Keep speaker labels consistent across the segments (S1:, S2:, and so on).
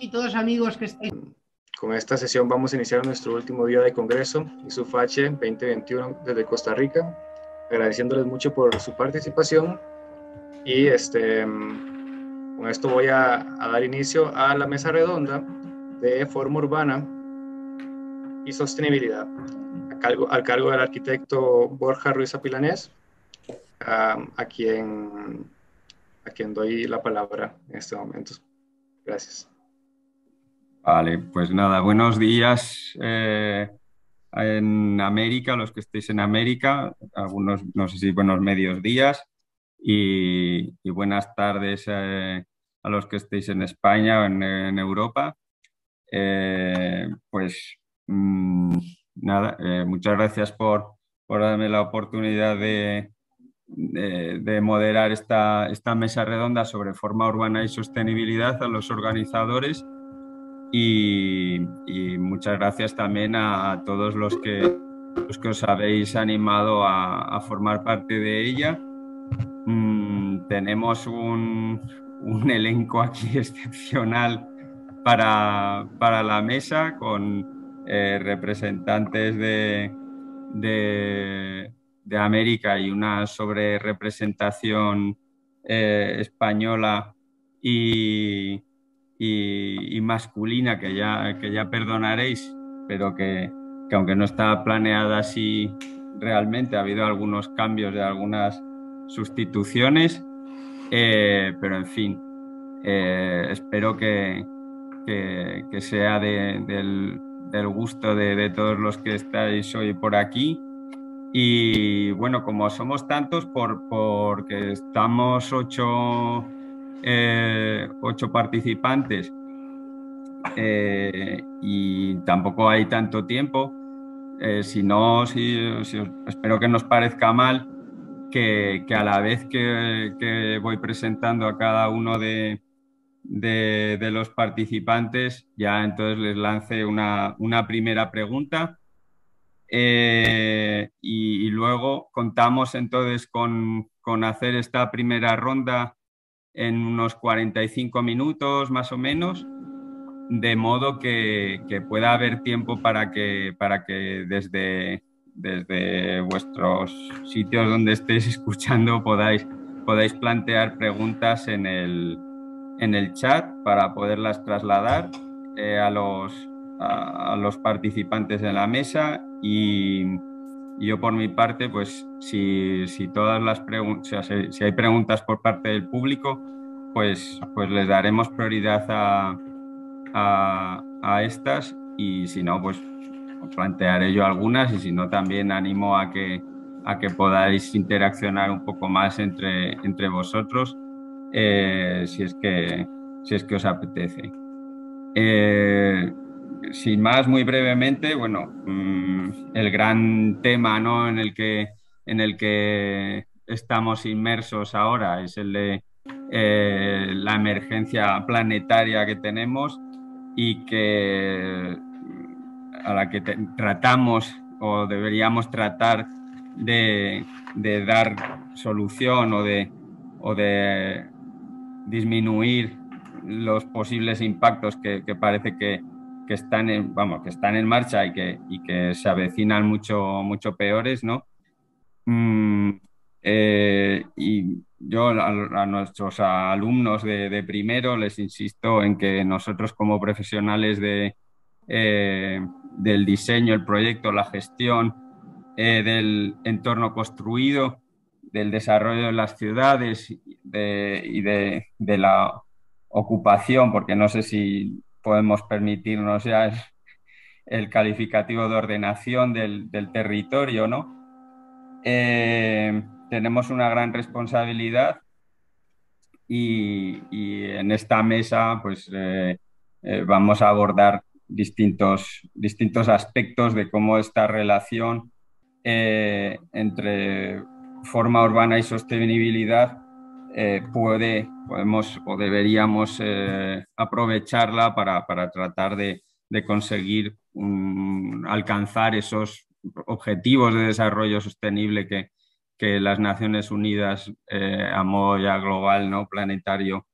S1: y todos los amigos que estáis.
S2: Con esta sesión vamos a iniciar nuestro último día de congreso, ISUFH 2021 desde Costa Rica, agradeciéndoles mucho por su participación y con esto voy a dar inicio a la mesa redonda de forma urbana y sostenibilidad, al cargo del arquitecto Borja Ruiz Apilanés, a quien doy la palabra en este momento. Gracias.
S3: Vale, pues nada, buenos días en América, los que estéis en América, algunos, no sé si buenos medios días, y buenas tardes a los que estéis en España o en Europa. Muchas gracias por darme la oportunidad de moderar esta mesa redonda sobre forma urbana y sostenibilidad a los organizadores. Y muchas gracias también a todos los que os habéis animado a formar parte de ella. Tenemos un elenco aquí excepcional para la mesa, con representantes de América y una sobrerepresentación española y masculina, que ya perdonaréis, pero que aunque no estaba planeada así realmente, ha habido algunos cambios de algunas sustituciones, pero en fin, espero que sea del gusto de todos los que estáis hoy por aquí. Y bueno, como somos tantos, porque estamos ocho participantes y tampoco hay tanto tiempo, espero que nos parezca mal que a la vez que voy presentando a cada uno de los participantes, ya entonces les lance una primera pregunta. Y luego contamos entonces con hacer esta primera ronda en unos 45 minutos más o menos, de modo que pueda haber tiempo para que desde vuestros sitios donde estéis escuchando podáis plantear preguntas en el chat para poderlas trasladar a los participantes en la mesa. Y yo por mi parte, pues si todas las preguntas, o sea, si hay preguntas por parte del público, pues les daremos prioridad a estas, y si no, pues plantearé yo algunas, y si no, también animo a que podáis interaccionar un poco más entre vosotros, si es que os apetece. Sin más, muy brevemente, bueno, el gran tema, ¿no?, en el que estamos inmersos ahora es el de la emergencia planetaria que tenemos, y a la que tratamos, o deberíamos tratar de dar solución, o de disminuir los posibles impactos que parece que están en marcha, y que se avecinan mucho peores, ¿no? Y yo a nuestros alumnos de primero les insisto en que nosotros, como profesionales del diseño, el proyecto, la gestión del entorno construido, del desarrollo de las ciudades y de la ocupación, porque no sé si podemos permitirnos ya el calificativo de ordenación del territorio, ¿no? Tenemos una gran responsabilidad, y en esta mesa pues vamos a abordar distintos aspectos de cómo esta relación entre forma urbana y sostenibilidad podemos o deberíamos aprovecharla para tratar de conseguir alcanzar esos objetivos de desarrollo sostenible que las Naciones Unidas, a modo ya global, ¿no?, planetario,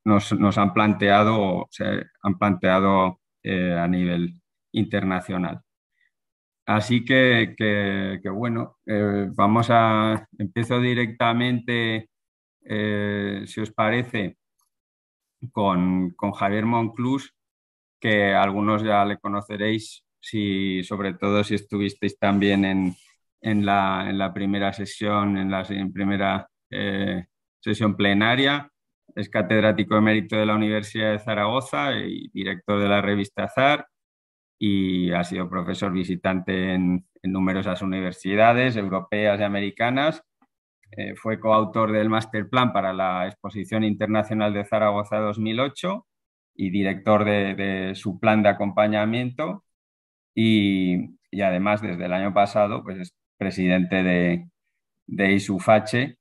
S3: nos han planteado, se han planteado a nivel internacional. Así que bueno, empiezo directamente, si os parece, con Javier Monclús, que algunos ya le conoceréis, sobre todo si estuvisteis también en la primera sesión, en primera sesión plenaria. Es catedrático emérito de la Universidad de Zaragoza y director de la revista Azar, y ha sido profesor visitante en numerosas universidades europeas y americanas. Fue coautor del Master Plan para la Exposición Internacional de Zaragoza 2008 y director de su plan de acompañamiento, y además desde el año pasado pues es presidente de ISUFACHE,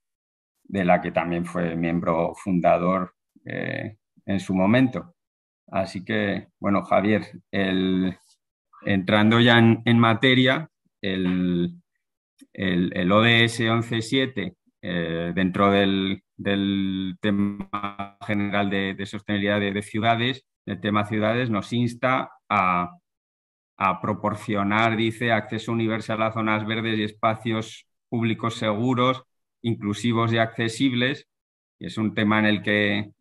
S3: de la que también fue miembro fundador en su momento. Así que, bueno, Javier, entrando ya en materia, el ODS 11.7, dentro del tema general de sostenibilidad de ciudades, el tema ciudades nos insta a proporcionar, dice, acceso universal a zonas verdes y espacios públicos seguros, inclusivos y accesibles. Y es un tema en el que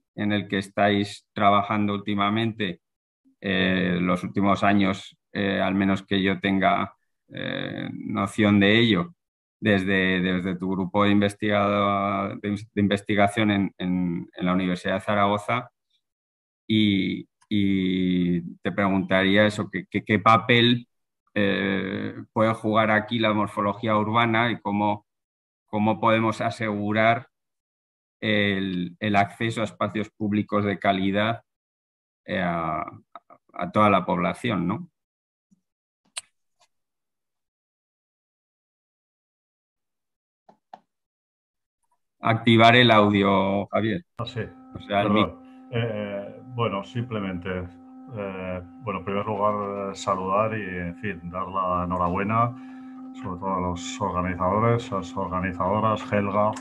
S3: estáis trabajando últimamente, los últimos años, al menos que yo tenga noción de ello, desde tu grupo de investigación en la Universidad de Zaragoza. Y te preguntaría eso, ¿qué papel puede jugar aquí la morfología urbana y cómo podemos asegurar el acceso a espacios públicos de calidad a toda la población, ¿no? Activar el audio, Javier.
S1: Ah, sí,
S3: O sea,
S1: perdón. Bueno, simplemente, bueno, en primer lugar, saludar y, en fin, dar la enhorabuena, sobre todo a los organizadores, a las organizadoras, Helga,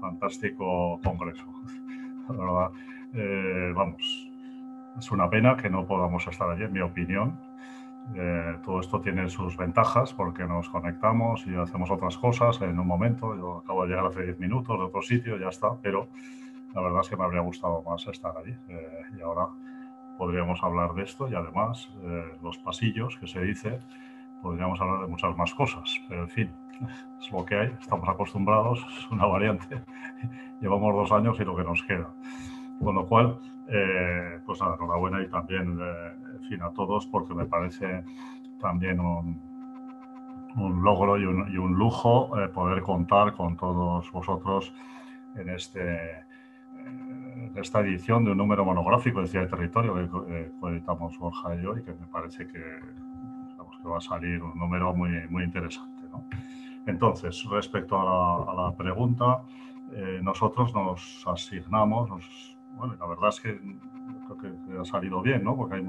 S1: fantástico congreso. La verdad, vamos, es una pena que no podamos estar allí, en mi opinión. Todo esto tiene sus ventajas porque nos conectamos y hacemos otras cosas en un momento. Yo acabo de llegar hace 10 minutos de otro sitio, ya está, pero la verdad es que me habría gustado más estar allí. Y ahora podríamos hablar de esto y además los pasillos, que se dice, podríamos hablar de muchas más cosas. Pero en fin, es lo que hay, estamos acostumbrados, es una variante. Llevamos 2 años y lo que nos queda. Con lo cual, pues nada, enhorabuena y también, en fin, a todos, porque me parece también un logro y un lujo poder contar con todos vosotros en esta edición de un número monográfico de Ciudad y Territorio que coeditamos Borja y yo, y que me parece que va a salir un número muy, muy interesante, ¿no? Entonces, respecto a la pregunta, nosotros nos asignamos, bueno, la verdad es que creo que ha salido bien, ¿no? Porque hay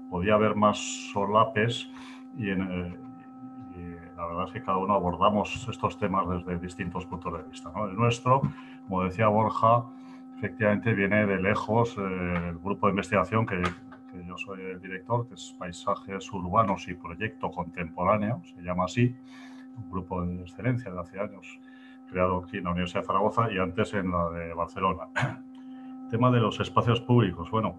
S1: podía haber más solapes y la verdad es que cada uno abordamos estos temas desde distintos puntos de vista, ¿no? El nuestro, como decía Borja, efectivamente viene de lejos. El grupo de investigación que yo soy el director, que es Paisajes Urbanos y Proyecto Contemporáneo, se llama así, un grupo de excelencia de hace años, creado aquí en la Universidad de Zaragoza y antes en la de Barcelona. El tema de los espacios públicos. Bueno,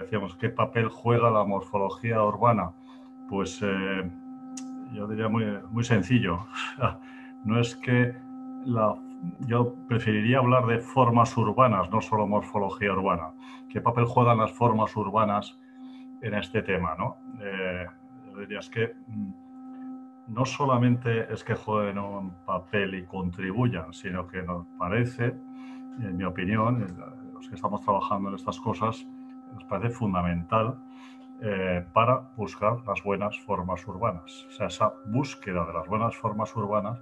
S1: decíamos, ¿qué papel juega la morfología urbana? Pues yo diría muy, muy sencillo. No es que yo preferiría hablar de formas urbanas, no solo morfología urbana. ¿Qué papel juegan las formas urbanas en este tema, ¿no? Yo diría es que no solamente es que jueguen un papel y contribuyan, sino que nos parece, en mi opinión, los que estamos trabajando en estas cosas, nos parece fundamental para buscar las buenas formas urbanas. O sea, esa búsqueda de las buenas formas urbanas.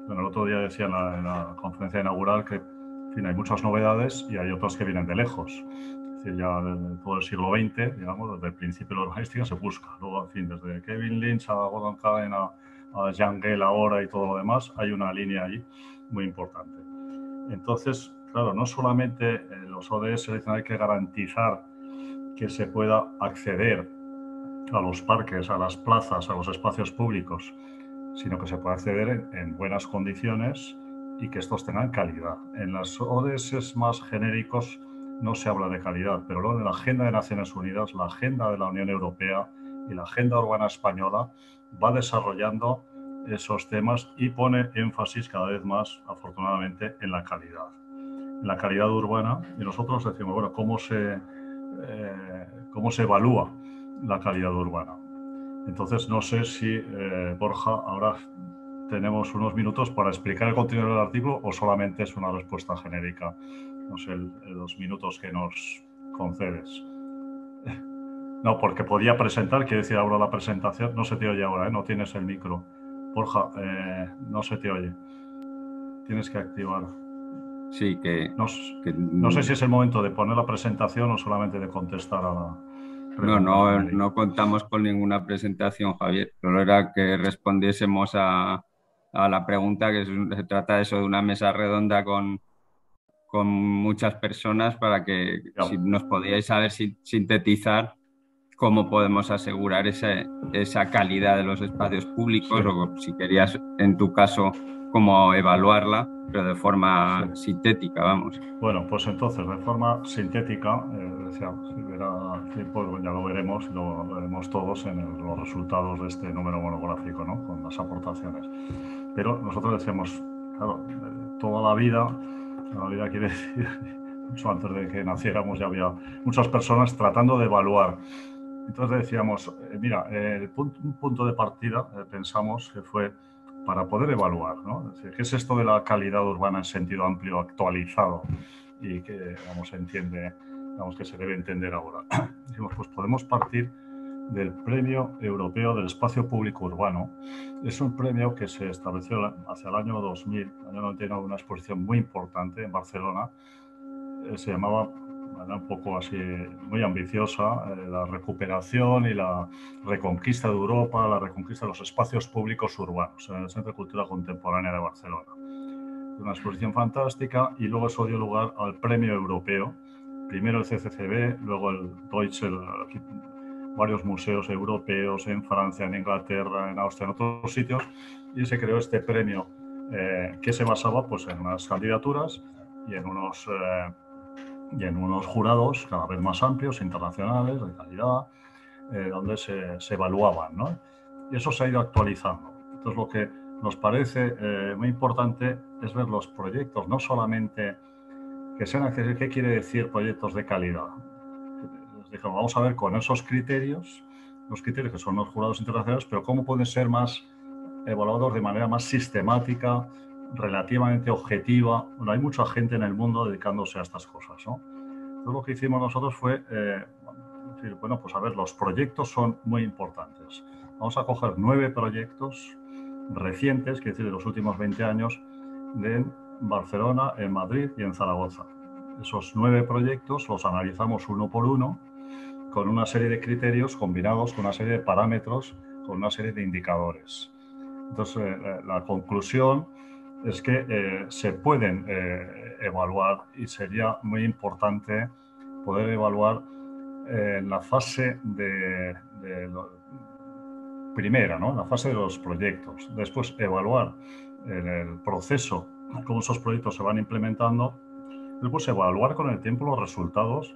S1: Bueno, el otro día decía en la conferencia inaugural que, en fin, hay muchas novedades y hay otras que vienen de lejos. Es decir, ya desde todo el siglo XX, digamos, desde el principio de la urbanística se busca. Luego, en fin, desde Kevin Lynch a Gordon Cahen a Jangel ahora y todo lo demás, hay una línea ahí muy importante. Entonces, claro, no solamente los ODS hay que garantizar que se pueda acceder a los parques, a las plazas, a los espacios públicos, sino que se pueda acceder en buenas condiciones y que estos tengan calidad. En las ODS más genéricos no se habla de calidad, pero luego de la Agenda de Naciones Unidas, la Agenda de la Unión Europea y la Agenda Urbana Española va desarrollando esos temas y pone énfasis cada vez más, afortunadamente, en la calidad urbana. Y nosotros decimos, bueno, ¿cómo se evalúa la calidad urbana? Entonces, no sé si, Borja, ahora tenemos unos minutos para explicar el contenido del artículo o solamente es una respuesta genérica. No sé, los minutos que nos concedes. No, porque podía presentar, quiero decir, ahora la presentación, no se te oye ahora, no tienes el micro. Borja, no se te oye. Tienes que activar.
S3: Sí,
S1: no sé si es el momento de poner la presentación o solamente de contestar a la
S3: pregunta. No contamos con ninguna presentación, Javier. Solo era que respondiésemos a la pregunta, que se trata de eso, de una mesa redonda con muchas personas para que si nos podíais saber sintetizar cómo podemos asegurar esa calidad de los espacios públicos, sí. O si querías, en tu caso, cómo evaluarla, pero de forma sintética, vamos.
S1: Bueno, pues entonces, de forma sintética, decía, si hubiera tiempo, ya lo veremos todos en los resultados de este número monográfico, ¿no? Con las aportaciones. Pero nosotros decíamos, claro, toda la vida quiere decir, mucho antes de que naciéramos ya había muchas personas tratando de evaluar. Entonces decíamos, mira, un punto de partida pensamos que fue para poder evaluar, ¿no? Es decir, ¿qué es esto de la calidad urbana en sentido amplio, actualizado y que, que se debe entender ahora? Decimos, pues podemos partir del Premio Europeo del Espacio Público Urbano. Es un premio que se estableció hacia el año 2000, año 99, una exposición muy importante en Barcelona. Se llamaba, un poco así, muy ambiciosa, la recuperación y la reconquista de Europa, la reconquista de los espacios públicos urbanos en el Centro de Cultura Contemporánea de Barcelona. Una exposición fantástica y luego eso dio lugar al Premio Europeo, primero el CCCB, luego el Deutsche, varios museos europeos en Francia, en Inglaterra, en Austria, en otros sitios, y se creó este premio que se basaba pues, en unas candidaturas y en unos jurados cada vez más amplios, internacionales, de calidad, donde se evaluaban, ¿no? Y eso se ha ido actualizando. Entonces, lo que nos parece muy importante es ver los proyectos, no solamente que sean accesibles. ¿Qué quiere decir proyectos de calidad? Dijimos, vamos a ver con esos criterios, los criterios que son los jurados internacionales, pero cómo pueden ser más evaluados de manera más sistemática, relativamente objetiva. Bueno, hay mucha gente en el mundo dedicándose a estas cosas, ¿no? Entonces, lo que hicimos nosotros fue decir, bueno, pues a ver, los proyectos son muy importantes. Vamos a coger 9 proyectos recientes, que decir, de los últimos 20 años, en Barcelona, en Madrid y en Zaragoza. Esos 9 proyectos los analizamos uno por uno, con una serie de criterios combinados con una serie de parámetros, con una serie de indicadores. Entonces, la conclusión es que se pueden evaluar y sería muy importante poder evaluar en la fase primera, ¿no? La fase de los proyectos. Después, evaluar en el proceso cómo esos proyectos se van implementando. Después, evaluar con el tiempo los resultados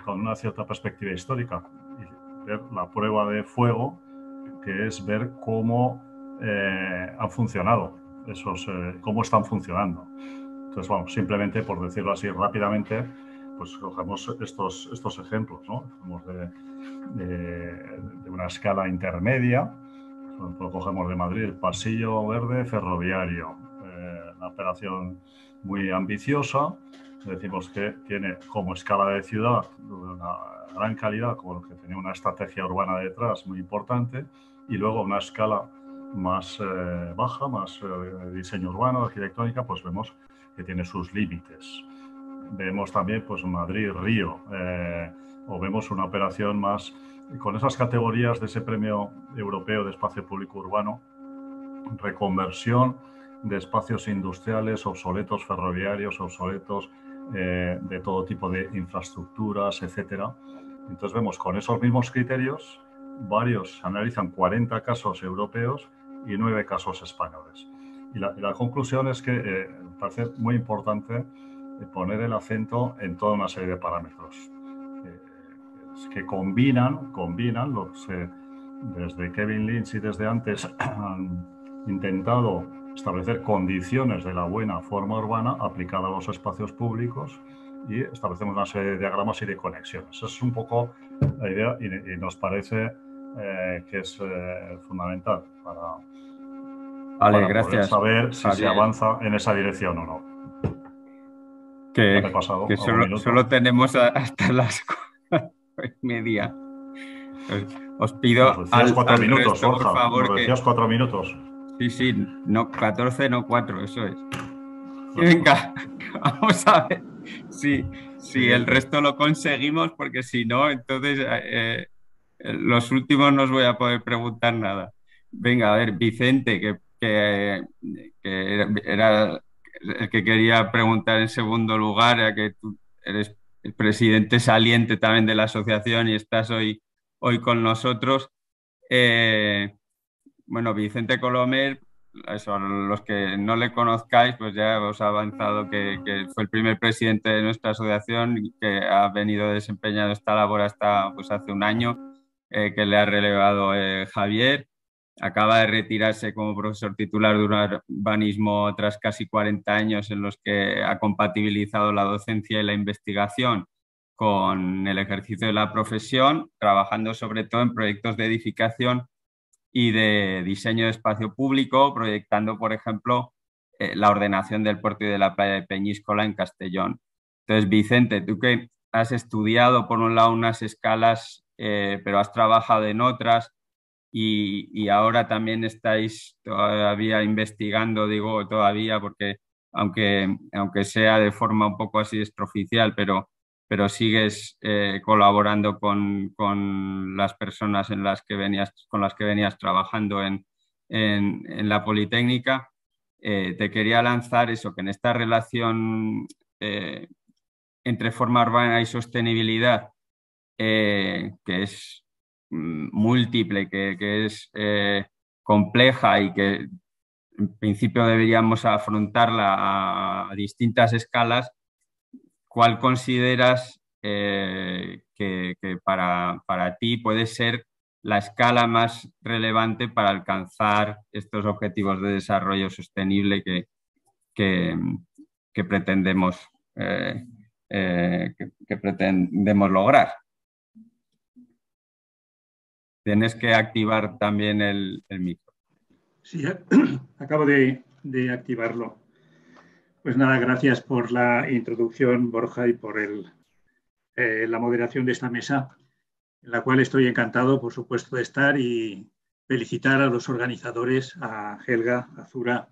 S1: con una cierta perspectiva histórica y ver la prueba de fuego, que es ver cómo han funcionado cómo están funcionando. Entonces, vamos, simplemente por decirlo así rápidamente, pues cogemos estos ejemplos, ¿no? De una escala intermedia. Por ejemplo, cogemos de Madrid el Pasillo Verde Ferroviario, una operación muy ambiciosa. Decimos que tiene como escala de ciudad una gran calidad, como que tenía una estrategia urbana detrás muy importante, y luego una escala más baja, más diseño urbano, arquitectónica, pues vemos que tiene sus límites. Vemos también pues Madrid-Río, o vemos una operación más con esas categorías de ese Premio Europeo de Espacio Público Urbano, reconversión de espacios industriales obsoletos, ferroviarios obsoletos, de todo tipo de infraestructuras, etcétera. Entonces vemos con esos mismos criterios, se analizan 40 casos europeos y 9 casos españoles. Y la conclusión es que me parece muy importante poner el acento en toda una serie de parámetros que combinan desde Kevin Lynch y desde antes han intentado establecer condiciones de la buena forma urbana aplicada a los espacios públicos y establecemos una serie de diagramas y de conexiones. Esa es un poco la idea y nos parece que es fundamental para poder saber si se avanza en esa dirección o no.
S3: Que solo tenemos hasta las 4:30. Os pido
S1: nos decías 4 minutos,
S3: resto,
S1: Borja,
S3: por favor,
S1: nos decías 4 minutos.
S3: Sí, no, 14, no 4, eso es. Venga, vamos a ver si el resto lo conseguimos, porque si no, entonces los últimos no os voy a poder preguntar nada. Venga, a ver, Vicente, que era el que quería preguntar en segundo lugar, ya que tú eres el presidente saliente también de la asociación y estás hoy con nosotros. Bueno, Vicente Colomer, eso, los que no le conozcáis, pues ya os ha avanzado que fue el primer presidente de nuestra asociación y que ha venido desempeñando esta labor hasta pues, hace un año, que le ha relevado Javier. Acaba de retirarse como profesor titular de urbanismo tras casi 40 años en los que ha compatibilizado la docencia y la investigación con el ejercicio de la profesión, trabajando sobre todo en proyectos de edificación y de diseño de espacio público, proyectando, por ejemplo, la ordenación del puerto y de la playa de Peñíscola en Castellón. Entonces, Vicente, tú que has estudiado, por un lado, unas escalas, pero has trabajado en otras y ahora también estáis todavía investigando, digo todavía, porque aunque sea de forma un poco así extraoficial, pero sigues colaborando con las personas con las que venías trabajando en la Politécnica. Te quería lanzar eso, que en esta relación entre forma urbana y sostenibilidad, que es múltiple, que es compleja y que en principio deberíamos afrontarla a distintas escalas, ¿cuál consideras que para ti puede ser la escala más relevante para alcanzar estos objetivos de desarrollo sostenible que pretendemos, que pretendemos lograr? Tienes que activar también el micro.
S4: Sí, acabo de activarlo. Pues nada, gracias por la introducción, Borja, y por la moderación de esta mesa, en la cual estoy encantado, por supuesto, de estar y felicitar a los organizadores, a Helga, a Zura,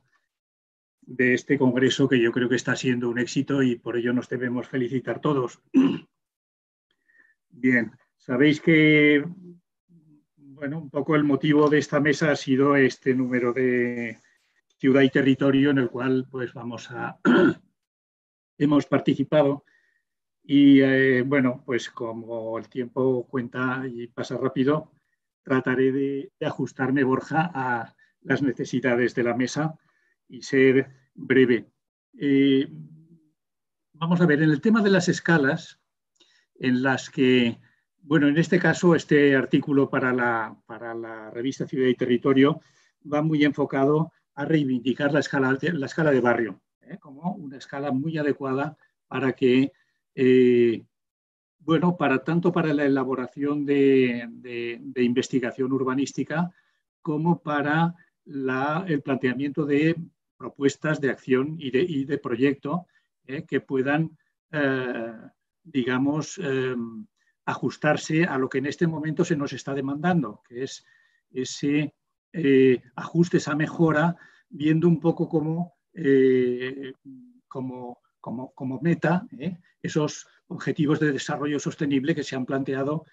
S4: de este congreso que yo creo que está siendo un éxito y por ello nos debemos felicitar todos. Bien, sabéis que bueno, un poco el motivo de esta mesa ha sido este número de ciudad y territorio en el cual pues hemos participado y bueno, pues como el tiempo cuenta y pasa rápido, trataré de ajustarme, Borja, a las necesidades de la mesa y ser breve. Vamos a ver, en el tema de las escalas, en las que, bueno, en este caso, este artículo para la revista Ciudad y Territorio va muy enfocado a reivindicar la escala de barrio, como una escala muy adecuada para que, bueno, tanto para la elaboración de investigación urbanística como para el planteamiento de propuestas de acción y de proyecto que puedan, digamos, ajustarse a lo que en este momento se nos está demandando, que es ese ajuste, esa mejora, viendo un poco como meta esos objetivos de desarrollo sostenible que se han planteado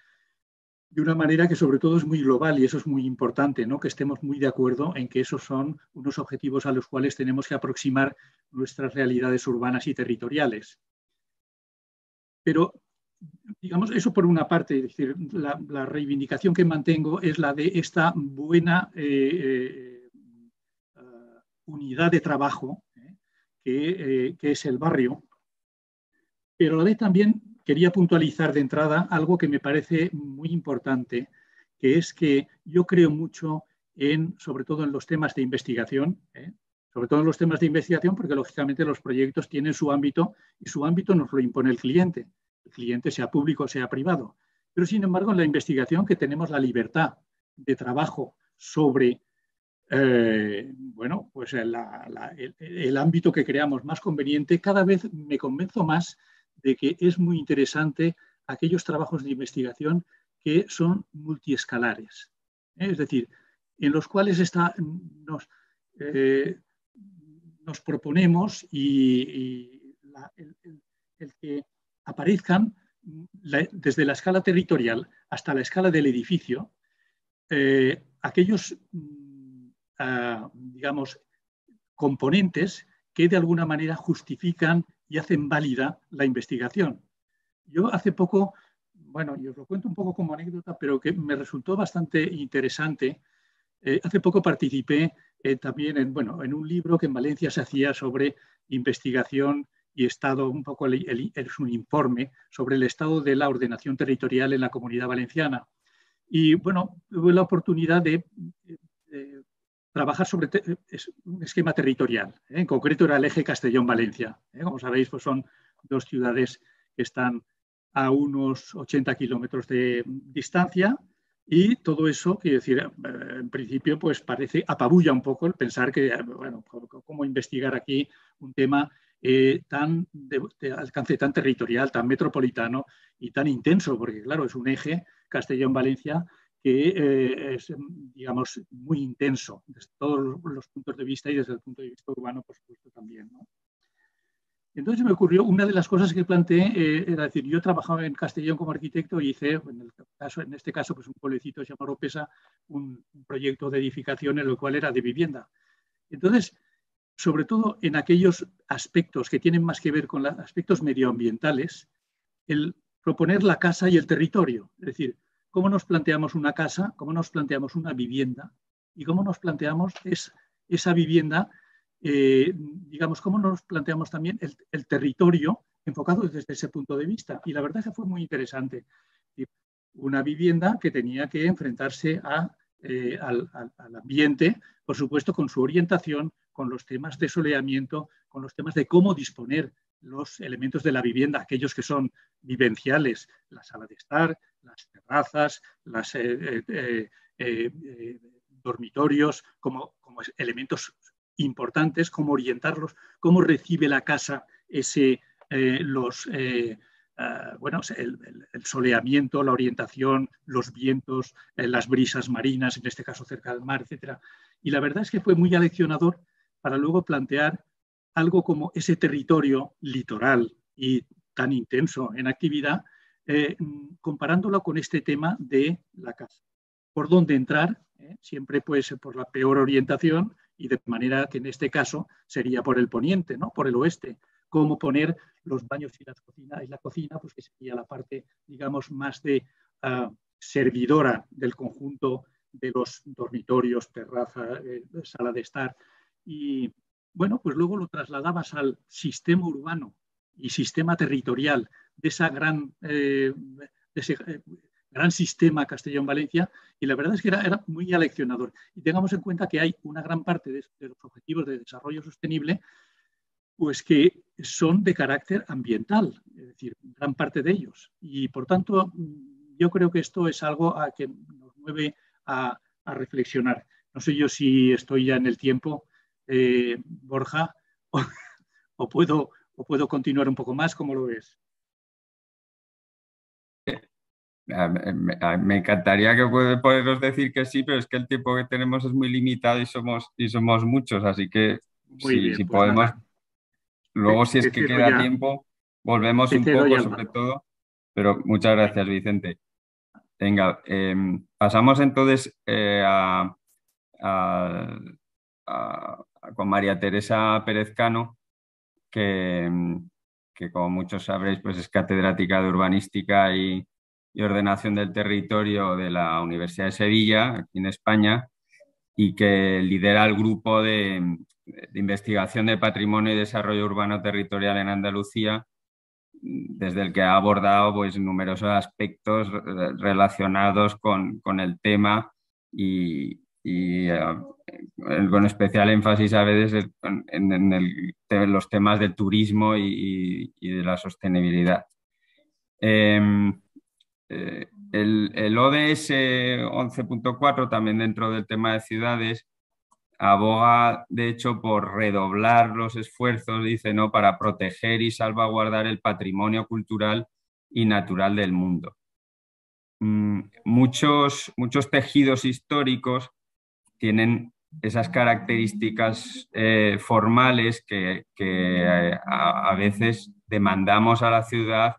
S4: de una manera que sobre todo es muy global y eso es muy importante, ¿no? Que estemos muy de acuerdo en que esos son unos objetivos a los cuales tenemos que aproximar nuestras realidades urbanas y territoriales. pero, digamos, eso por una parte, es decir, la reivindicación que mantengo es la de esta buena unidad de trabajo que es el barrio, pero a la vez también quería puntualizar de entrada algo que me parece muy importante, que es que yo creo mucho sobre todo en los temas de investigación, sobre todo en los temas de investigación, porque lógicamente los proyectos tienen su ámbito y su ámbito nos lo impone el cliente sea público o sea privado. Pero sin embargo, en la investigación que tenemos la libertad de trabajo sobre bueno, pues el ámbito que creamos más conveniente, cada vez me convenzo más de que es muy interesante aquellos trabajos de investigación que son multiescalares. Es decir, en los cuales nos proponemos el que aparezcan desde la escala territorial hasta la escala del edificio aquellos digamos, componentes que de alguna manera justifican y hacen válida la investigación. Yo hace poco, bueno, y os lo cuento un poco como anécdota, pero que me resultó bastante interesante. Hace poco participé también en un libro que en Valencia se hacía sobre investigación y estado, un poco es un informe sobre el estado de la ordenación territorial en la Comunidad Valenciana. Y bueno, tuve la oportunidad de trabajar sobre un esquema territorial. En concreto era el eje Castellón-Valencia. Como sabéis, pues son dos ciudades que están a unos 80 kilómetros de distancia y todo eso, quiero decir, en principio, pues apabulla un poco el pensar que, bueno, cómo investigar aquí un tema de alcance tan territorial, tan metropolitano y tan intenso, porque claro, es un eje Castellón-Valencia que es, digamos, muy intenso desde todos los puntos de vista y desde el punto de vista urbano, por supuesto, también, ¿no? Entonces me ocurrió, una de las cosas que planteé era decir, yo trabajaba en Castellón como arquitecto y hice, en este caso, pues un pueblecito llamado Oropesa, un proyecto de edificación en el cual era de vivienda. Entonces, sobre todo en aquellos aspectos que tienen más que ver con los aspectos medioambientales, el proponer la casa y el territorio, es decir, cómo nos planteamos una casa, cómo nos planteamos una vivienda y cómo nos planteamos esa vivienda, digamos, cómo nos planteamos también el territorio enfocado desde ese punto de vista. Y la verdad es que fue muy interesante. Una vivienda que tenía que enfrentarse al ambiente, por supuesto, con su orientación, con los temas de soleamiento, con los temas de cómo disponer los elementos de la vivienda, aquellos que son vivenciales, la sala de estar, las terrazas, los dormitorios, como elementos importantes, cómo orientarlos, cómo recibe la casa bueno, el soleamiento, la orientación, los vientos, las brisas marinas, en este caso cerca del mar, etc. Y la verdad es que fue muy aleccionador para luego plantear algo como ese territorio litoral y tan intenso en actividad, comparándolo con este tema de la casa. Por dónde entrar, siempre puede ser por la peor orientación y de manera que en este caso sería por el poniente, ¿no? Por el oeste. Cómo poner los baños y la cocina, pues que sería la parte, digamos, más de servidora del conjunto de los dormitorios, terraza, sala de estar. Y bueno, pues luego lo trasladabas al sistema urbano y sistema territorial de ese gran sistema Castellón-Valencia, y la verdad es que era muy aleccionador. Y tengamos en cuenta que hay una gran parte de los objetivos de desarrollo sostenible pues que son de carácter ambiental, es decir, gran parte de ellos. Y por tanto, yo creo que esto es algo a que nos mueve a reflexionar. No sé yo si estoy ya en el tiempo, Borja, o puedo continuar un poco más, ¿cómo lo ves?
S3: Me encantaría que poderos decir que sí, pero es que el tiempo que tenemos es muy limitado y somos muchos, así que
S4: muy bien,
S3: si
S4: pues
S3: podemos,
S4: nada.
S3: luego si es que queda tiempo, volvemos un poco sobre todo, pero muchas gracias, Vicente. Venga, pasamos entonces con María Teresa Pérez Cano, que que como muchos sabréis, pues es catedrática de urbanística y ordenación del territorio de la Universidad de Sevilla, aquí en España, y que lidera el grupo de investigación de patrimonio y desarrollo urbano territorial en Andalucía, desde el que ha abordado pues, numerosos aspectos relacionados con el tema y con especial énfasis a veces en los temas del turismo y de la sostenibilidad. El ODS 11.4, también dentro del tema de ciudades, aboga, de hecho, por redoblar los esfuerzos, dice, ¿no?, para proteger y salvaguardar el patrimonio cultural y natural del mundo. Muchos tejidos históricos tienen esas características formales que a veces demandamos a la ciudad,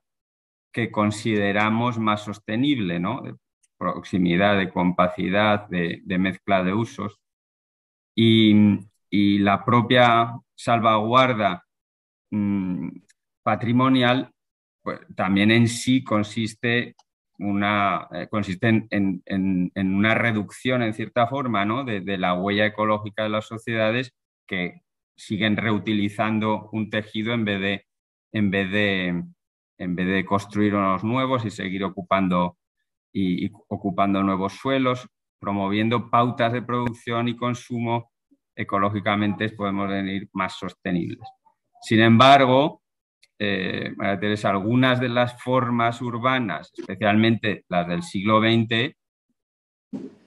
S3: que consideramos más sostenible, ¿no?, de proximidad, de compacidad, de mezcla de usos. Y la propia salvaguarda patrimonial pues, también en sí consiste en una reducción, en cierta forma, ¿no?, de la huella ecológica de las sociedades, que siguen reutilizando un tejido en vez de construir unos nuevos y seguir ocupando nuevos suelos, promoviendo pautas de producción y consumo ecológicamente, podemos decir, más sostenibles. Sin embargo, María Teresa, algunas de las formas urbanas, especialmente las del siglo XX,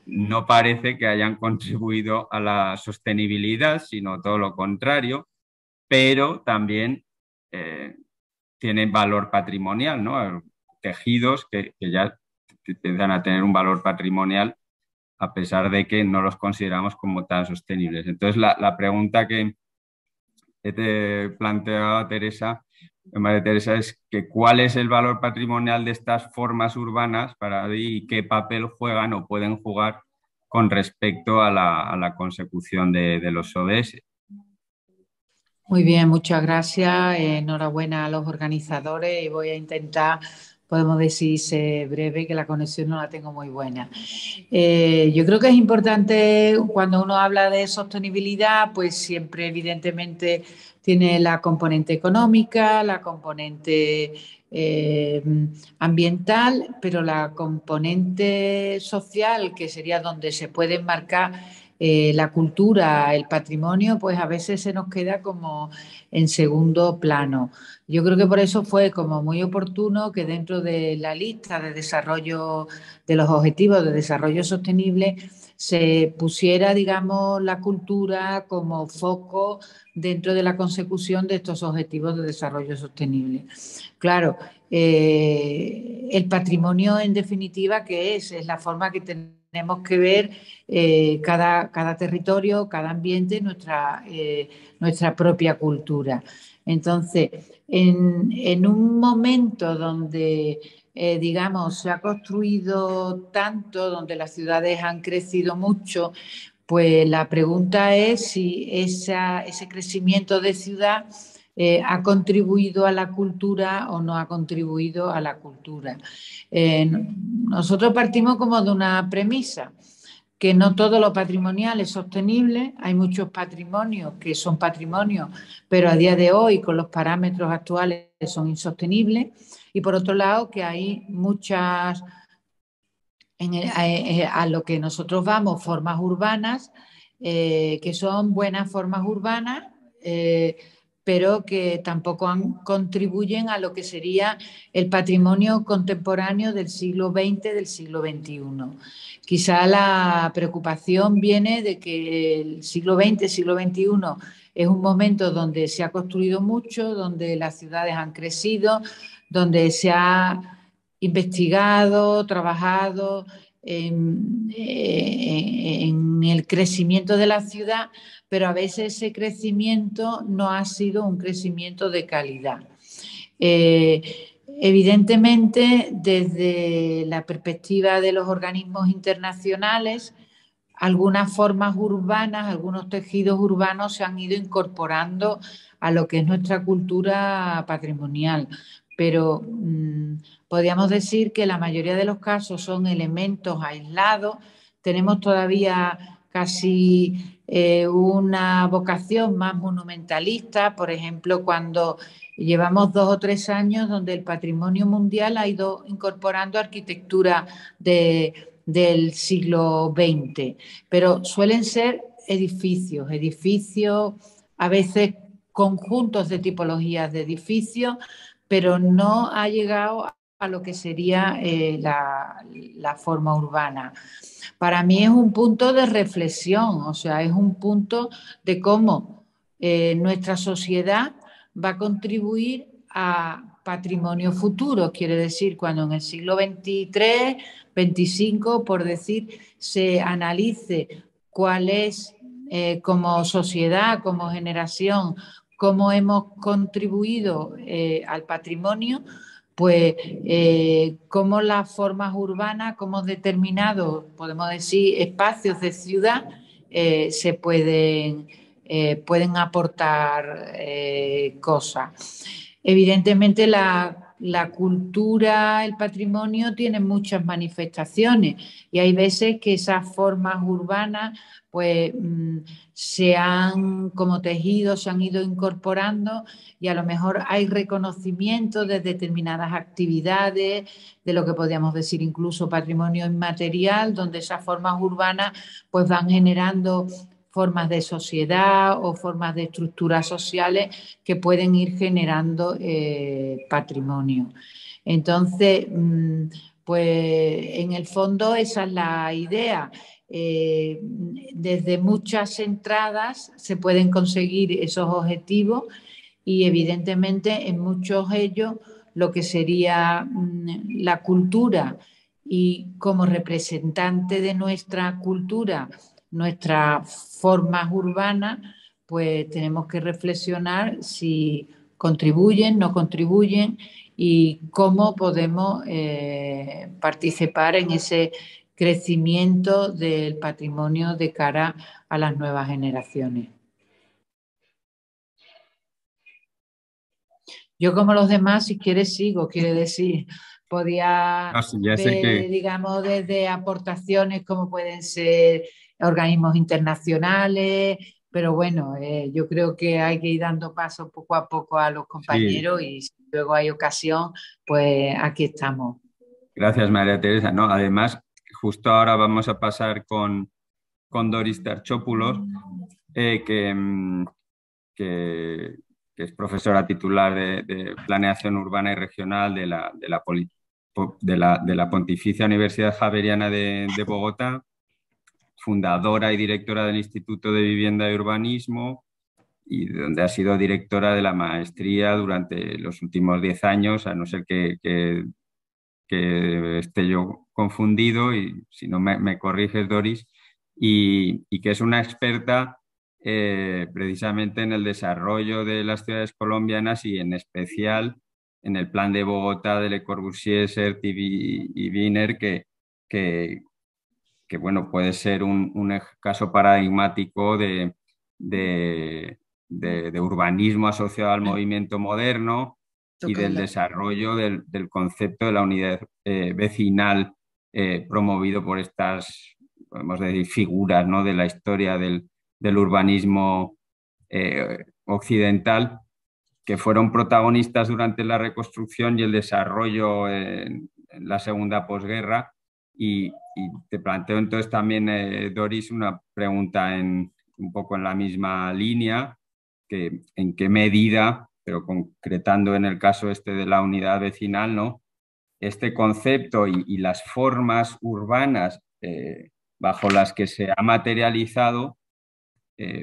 S3: no parece que hayan contribuido a la sostenibilidad, sino todo lo contrario, pero también tienen valor patrimonial, ¿no? Tejidos que ya empiezan a tener un valor patrimonial a pesar de que no los consideramos como tan sostenibles. Entonces, la pregunta que te planteaba María Teresa, es que ¿cuál es el valor patrimonial de estas formas urbanas para ti y qué papel juegan o pueden jugar con respecto a la consecución de los ODS?
S5: Muy bien, muchas gracias. Enhorabuena a los organizadores y voy a intentar, podemos decir, ser breve, que la conexión no la tengo muy buena. Yo creo que es importante cuando uno habla de sostenibilidad, pues siempre evidentemente tiene la componente económica, la componente ambiental, pero la componente social, que sería donde se puede enmarcar la cultura, el patrimonio, pues a veces se nos queda como en segundo plano. Yo creo que por eso fue como muy oportuno que dentro de la lista de desarrollo, de los objetivos de desarrollo sostenible, se pusiera, digamos, la cultura como foco dentro de la consecución de estos objetivos de desarrollo sostenible. Claro, el patrimonio, en definitiva, ¿qué es? Es la forma que tenemos que ver cada territorio, cada ambiente, nuestra propia cultura. Entonces, en un momento donde, digamos, se ha construido tanto, donde las ciudades han crecido mucho, pues la pregunta es si ese crecimiento de ciudad ha contribuido a la cultura o no ha contribuido a la cultura. Nosotros partimos como de una premisa, que no todo lo patrimonial es sostenible. Hay muchos patrimonios que son patrimonios, pero a día de hoy, con los parámetros actuales, son insostenibles. Y por otro lado, que hay muchas, a lo que nosotros vamos, formas urbanas, que son buenas formas urbanas, pero que tampoco contribuyen a lo que sería el patrimonio contemporáneo del siglo XX, del siglo XXI. Quizá la preocupación viene de que el siglo XX, el siglo XXI es un momento donde se ha construido mucho, donde las ciudades han crecido, donde se ha investigado, trabajado en el crecimiento de la ciudad, pero a veces ese crecimiento no ha sido un crecimiento de calidad. Evidentemente, desde la perspectiva de los organismos internacionales, algunas formas urbanas, algunos tejidos urbanos se han ido incorporando a lo que es nuestra cultura patrimonial. Pero podríamos decir que la mayoría de los casos son elementos aislados. Tenemos todavía casi una vocación más monumentalista, por ejemplo, cuando llevamos 2 o 3 años donde el patrimonio mundial ha ido incorporando arquitectura del siglo XX, pero suelen ser edificios, a veces conjuntos de tipologías de edificios, pero no ha llegado a lo que sería la forma urbana. Para mí es un punto de reflexión, o sea, es un punto de cómo nuestra sociedad va a contribuir a patrimonio futuro. Quiere decir, cuando en el siglo XXIII, XXV, por decir, se analice cuál es como sociedad, como generación, cómo hemos contribuido al patrimonio, pues cómo las formas urbanas, cómo determinados, podemos decir, espacios de ciudad se pueden aportar cosas. Evidentemente la cultura, el patrimonio tienen muchas manifestaciones y hay veces que esas formas urbanas pues se han como tejido, se han ido incorporando y a lo mejor hay reconocimiento de determinadas actividades, de lo que podríamos decir incluso patrimonio inmaterial, donde esas formas urbanas pues van generando formas de sociedad o formas de estructuras sociales que pueden ir generando patrimonio. Entonces, pues en el fondo esa es la idea. Desde muchas entradas se pueden conseguir esos objetivos y evidentemente en muchos de ellos lo que sería la cultura y como representante de nuestra cultura, nuestras formas urbanas, pues tenemos que reflexionar si contribuyen, no contribuyen y cómo podemos participar en ese crecimiento del patrimonio de cara a las nuevas generaciones. Yo como los demás, si quieres, sigo, quiere decir, podía ver, digamos, desde aportaciones como pueden ser organismos internacionales, pero bueno, yo creo que hay que ir dando paso poco a poco a los compañeros sí. Y si luego hay ocasión, pues aquí estamos.
S3: Gracias, María Teresa. No, además, justo ahora vamos a pasar con Doris Tarchopoulos, que es profesora titular de Planeación Urbana y Regional de la Pontificia Universidad Javeriana de Bogotá, fundadora y directora del Instituto de Vivienda y Urbanismo, y donde ha sido directora de la maestría durante los últimos 10 años, a no ser que esté yo confundido, y si no me corriges, Doris, y que es una experta precisamente en el desarrollo de las ciudades colombianas y en especial en el plan de Bogotá de Le Corbusier, Sert y Wiener, que bueno, puede ser un caso paradigmático de urbanismo asociado al movimiento moderno y del desarrollo del concepto de la unidad vecinal promovido por estas, podemos decir, figuras, ¿no?, de la historia del urbanismo occidental, que fueron protagonistas durante la reconstrucción y el desarrollo en la segunda posguerra. Y te planteo entonces también, Doris, una pregunta un poco en la misma línea, que en qué medida, pero concretando en el caso de la unidad vecinal, ¿no?, este concepto y las formas urbanas bajo las que se ha materializado,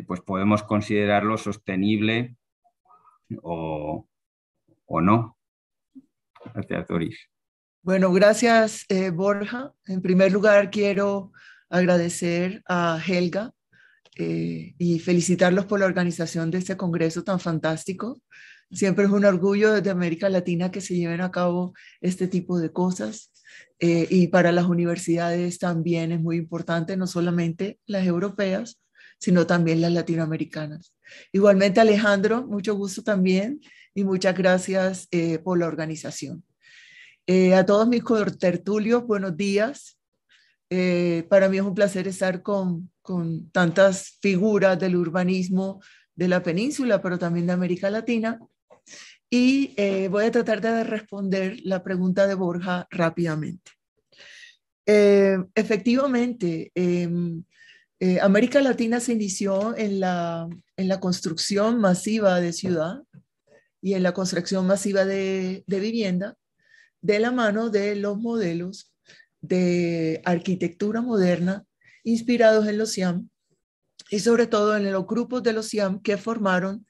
S3: pues podemos considerarlo sostenible o no. Gracias, Doris.
S6: Bueno, gracias, Borja. En primer lugar, quiero agradecer a Helga y felicitarlos por la organización de este congreso tan fantástico. Siempre es un orgullo desde América Latina que se lleven a cabo este tipo de cosas. Y para las universidades también es muy importante, no solamente las europeas, sino también las latinoamericanas. Igualmente, Alejandro, mucho gusto también y muchas gracias por la organización. A todos mis contertulios, buenos días. Para mí es un placer estar con tantas figuras del urbanismo de la península, pero también de América Latina. Y voy a tratar de responder la pregunta de Borja rápidamente. Efectivamente, América Latina se inició en la construcción masiva de ciudad y en la construcción masiva de vivienda de la mano de los modelos de arquitectura moderna inspirados en los CIAM y sobre todo en los grupos de los CIAM que formaron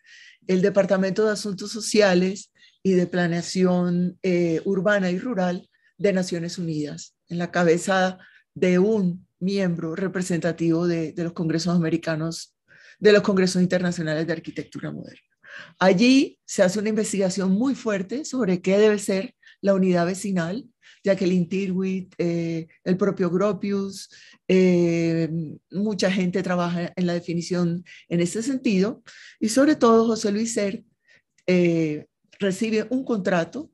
S6: el Departamento de Asuntos Sociales y de Planeación Urbana y Rural de Naciones Unidas, en la cabeza de un miembro representativo de los congresos americanos, de los congresos internacionales de arquitectura moderna. Allí se hace una investigación muy fuerte sobre qué debe ser la unidad vecinal. Jacqueline Tyrwhitt, el propio Gropius, mucha gente trabaja en la definición en ese sentido, y sobre todo José Luis Sert recibe un contrato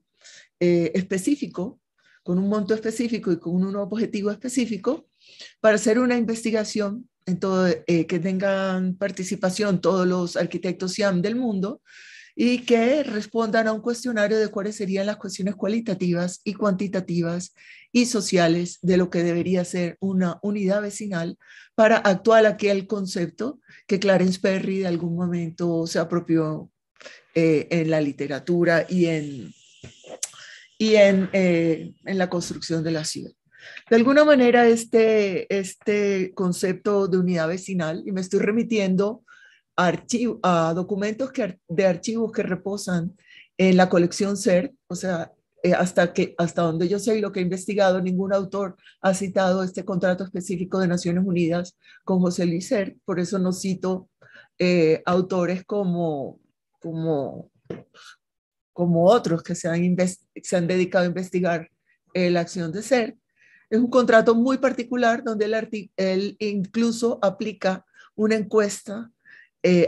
S6: específico, con un monto específico y con un objetivo específico, para hacer una investigación en todo, que tengan participación todos los arquitectos CIAM del mundo y que respondan a un cuestionario de cuáles serían las cuestiones cualitativas y cuantitativas y sociales de lo que debería ser una unidad vecinal para actuar aquel concepto que Clarence Perry de algún momento se apropió en la literatura y en la construcción de la ciudad. De alguna manera este concepto de unidad vecinal, y me estoy remitiendo a documentos de archivos que reposan en la colección Sert, o sea, hasta donde yo sé y lo que he investigado, ningún autor ha citado este contrato específico de Naciones Unidas con José Luis Sert, por eso no cito autores como otros que se han dedicado a investigar la acción de Sert. Es un contrato muy particular donde él incluso aplica una encuesta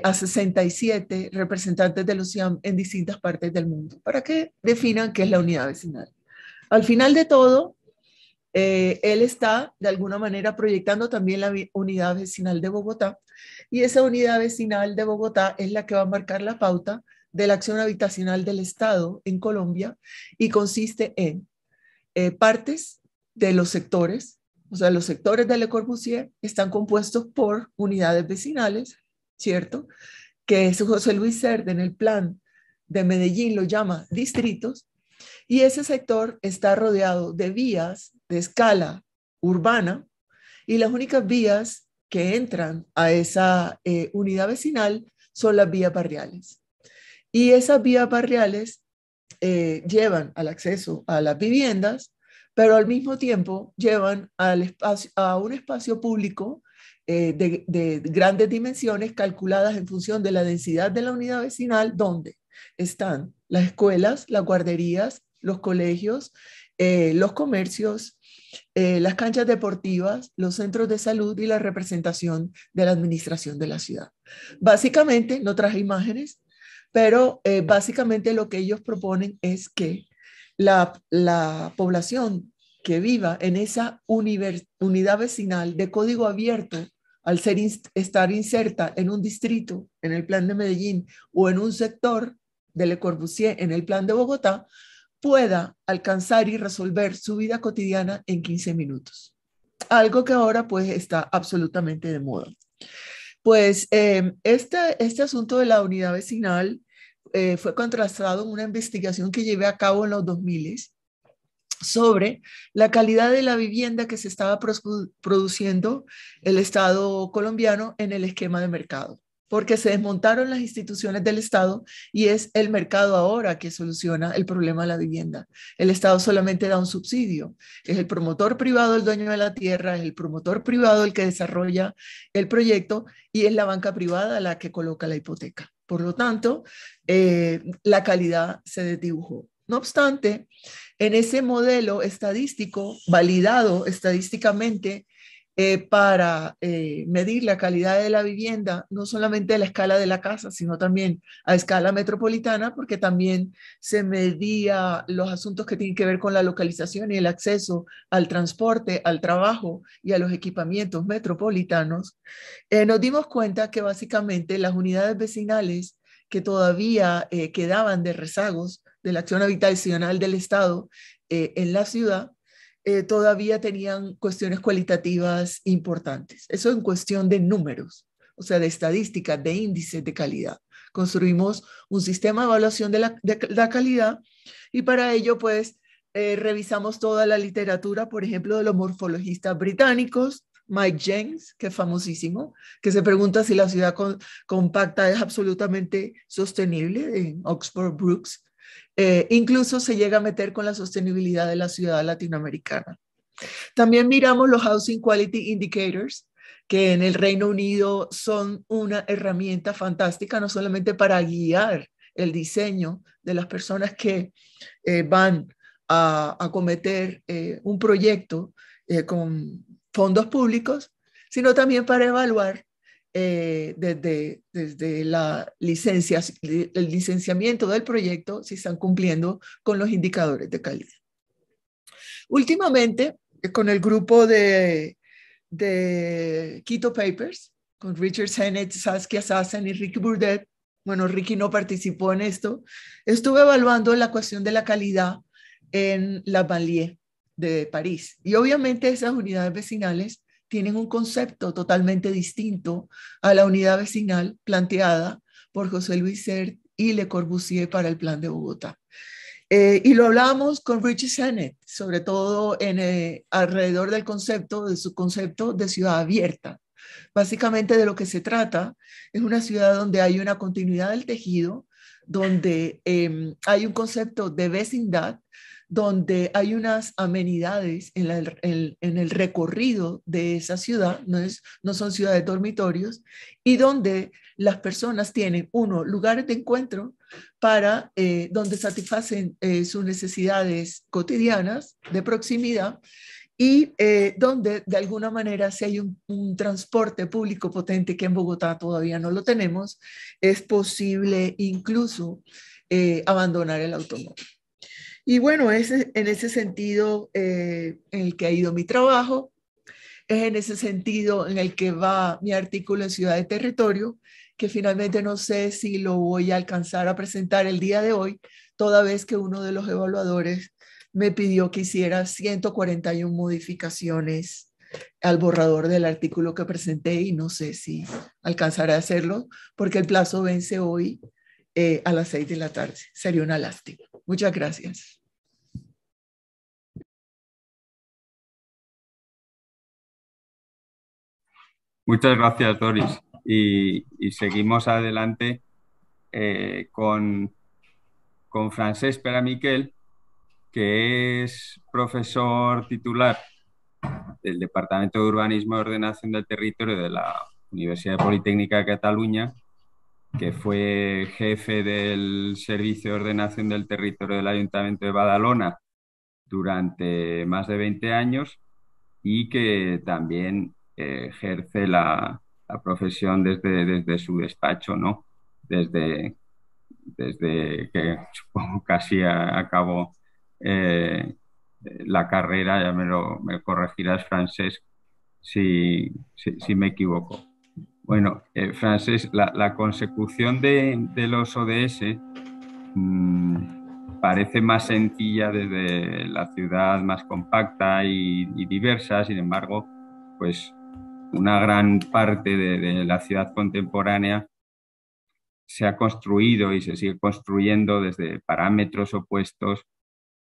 S6: a 67 representantes de los CIAM en distintas partes del mundo para que definan qué es la unidad vecinal. Al final de todo, él está de alguna manera proyectando también la unidad vecinal de Bogotá, y esa unidad vecinal de Bogotá es la que va a marcar la pauta de la acción habitacional del Estado en Colombia, y consiste en partes de los sectores, o sea, los sectores de Le Corbusier están compuestos por unidades vecinales, ¿cierto? Que José Luis Sert en el plan de Medellín lo llama distritos, y ese sector está rodeado de vías de escala urbana, y las únicas vías que entran a esa unidad vecinal son las vías barriales. Y esas vías barriales llevan al acceso a las viviendas, pero al mismo tiempo llevan a un espacio público de grandes dimensiones calculadas en función de la densidad de la unidad vecinal, donde están las escuelas, las guarderías, los colegios, los comercios, las canchas deportivas, los centros de salud y la representación de la administración de la ciudad. Básicamente, no traje imágenes, pero básicamente lo que ellos proponen es que la población que viva en esa unidad vecinal de código abierto, al estar inserta en un distrito, en el plan de Medellín, o en un sector de Le Corbusier, en el plan de Bogotá, pueda alcanzar y resolver su vida cotidiana en 15 minutos. Algo que ahora pues está absolutamente de moda. Pues este asunto de la unidad vecinal fue contrastado en una investigación que llevé a cabo en los 2000 sobre la calidad de la vivienda que se estaba produciendo el Estado colombiano en el esquema de mercado, porque se desmontaron las instituciones del Estado y es el mercado ahora que soluciona el problema de la vivienda. El Estado solamente da un subsidio, es el promotor privado el dueño de la tierra, es el promotor privado el que desarrolla el proyecto y es la banca privada la que coloca la hipoteca. Por lo tanto, la calidad se desdibujó. No obstante, en ese modelo estadístico, validado estadísticamente para medir la calidad de la vivienda, no solamente a la escala de la casa, sino también a escala metropolitana, porque también se medía los asuntos que tienen que ver con la localización y el acceso al transporte, al trabajo y a los equipamientos metropolitanos. Nos dimos cuenta que básicamente las unidades vecinales que todavía quedaban de rezagos de la acción habitacional del Estado en la ciudad, todavía tenían cuestiones cualitativas importantes. Eso en cuestión de números, o sea, de estadísticas, de índices de calidad. Construimos un sistema de evaluación de la calidad y para ello, pues, revisamos toda la literatura, por ejemplo, de los morfologistas británicos, Mike James, que es famosísimo, que se pregunta si la ciudad compacta es absolutamente sostenible, en Oxford Brooks. Incluso se llega a meter con la sostenibilidad de la ciudad latinoamericana. También miramos los Housing Quality Indicators, que en el Reino Unido son una herramienta fantástica, no solamente para guiar el diseño de las personas que van a acometer un proyecto con fondos públicos, sino también para evaluar desde el licenciamiento del proyecto si están cumpliendo con los indicadores de calidad. Últimamente, con el grupo de Quito Papers, con Richard Sennett, Saskia Sassen y Ricky Burdett, bueno, Ricky no participó en esto, estuve evaluando la cuestión de la calidad en la banlieue de París. Y obviamente esas unidades vecinales tienen un concepto totalmente distinto a la unidad vecinal planteada por José Luis Sert y Le Corbusier para el Plan de Bogotá. Y lo hablábamos con Richard Sennett, sobre todo alrededor del concepto, de su concepto de ciudad abierta. Básicamente de lo que se trata es una ciudad donde hay una continuidad del tejido, donde hay un concepto de vecindad, donde hay unas amenidades en el recorrido de esa ciudad, no son ciudades dormitorios, y donde las personas tienen, uno, lugares de encuentro para donde satisfacen sus necesidades cotidianas de proximidad, y donde de alguna manera si hay un transporte público potente que en Bogotá todavía no lo tenemos, es posible incluso abandonar el automóvil. Y bueno, es en ese sentido en el que ha ido mi trabajo, es en ese sentido en el que va mi artículo en Ciudad de Territorio, que finalmente no sé si lo voy a alcanzar a presentar el día de hoy, toda vez que uno de los evaluadores me pidió que hiciera 141 modificaciones al borrador del artículo que presenté y no sé si alcanzaré a hacerlo porque el plazo vence hoy a las 6 de la tarde. Sería una lástima. Muchas gracias.
S3: Muchas gracias, Doris. Y seguimos adelante con Francesc Peramiquel, que es profesor titular del Departamento de Urbanismo y Ordenación del Territorio de la Universidad Politécnica de Cataluña, que fue jefe del Servicio de Ordenación del Territorio del Ayuntamiento de Badalona durante más de 20 años y que también ejerce la profesión desde su despacho, ¿no? Desde que supongo casi acabó la carrera, ya me corregirás, Francesc, si me equivoco. Bueno, Francesc, la consecución de los ODS parece más sencilla desde la ciudad más compacta y diversa, sin embargo, pues una gran parte de la ciudad contemporánea se ha construido y se sigue construyendo desde parámetros opuestos,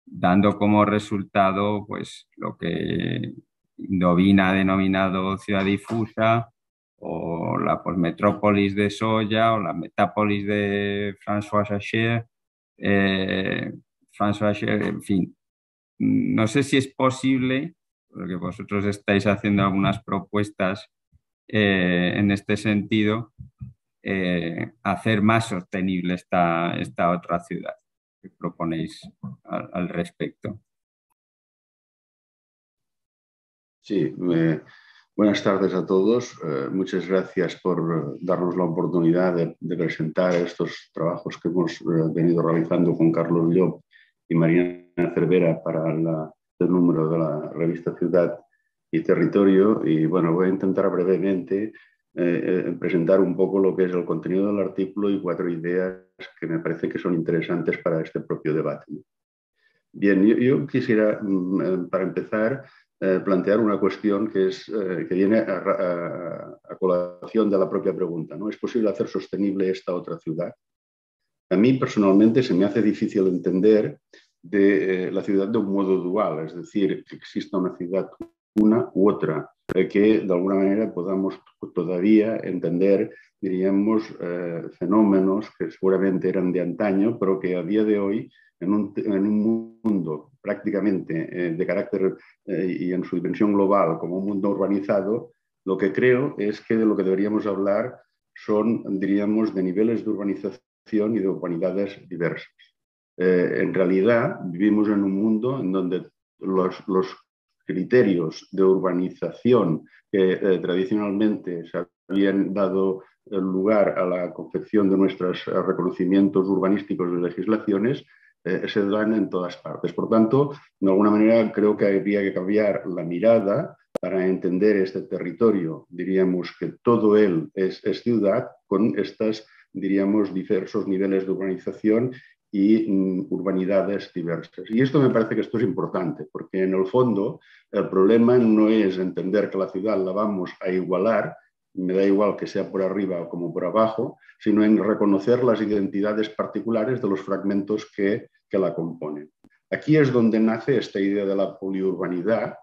S3: dando como resultado pues lo que Indovina ha denominado ciudad difusa, o la postmetrópolis de Soya, o la metápolis de François Hacher, en fin. No sé si es posible, porque vosotros estáis haciendo algunas propuestas en este sentido, hacer más sostenible esta otra ciudad. ¿Qué proponéis al respecto?
S7: Sí, Buenas tardes a todos. Muchas gracias por darnos la oportunidad de presentar estos trabajos que hemos venido realizando con Carlos Llop y Mariana Cervera para el número de la revista Ciudad y Territorio. Y bueno, voy a intentar brevemente presentar un poco lo que es el contenido del artículo y 4 ideas que me parece que son interesantes para este propio debate. Bien, yo quisiera, para empezar, plantear una cuestión que viene a colación de la propia pregunta, ¿no? ¿Es posible hacer sostenible esta otra ciudad? A mí personalmente se me hace difícil entender la ciudad de un modo dual, es decir, que exista una ciudad una u otra, que de alguna manera podamos todavía entender, diríamos, fenómenos que seguramente eran de antaño, pero que a día de hoy, en un mundo prácticamente de carácter y en su dimensión global como un mundo urbanizado, lo que creo es que de lo que deberíamos hablar son, diríamos, de niveles de urbanización y de urbanidades diversas. En realidad, vivimos en un mundo en donde los criterios de urbanización que tradicionalmente se habían dado lugar a la confección de nuestros reconocimientos urbanísticos de legislaciones se dan en todas partes. Por tanto, de alguna manera creo que habría que cambiar la mirada para entender este territorio. Diríamos que todo él es ciudad con estas, diríamos, diversos niveles de urbanización y urbanidades diversas. Y esto me parece que esto es importante, porque en el fondo el problema no es entender que la ciudad la vamos a igualar, me da igual que sea por arriba como por abajo, sino en reconocer las identidades particulares de los fragmentos que la componen. Aquí es donde nace esta idea de la poliurbanidad,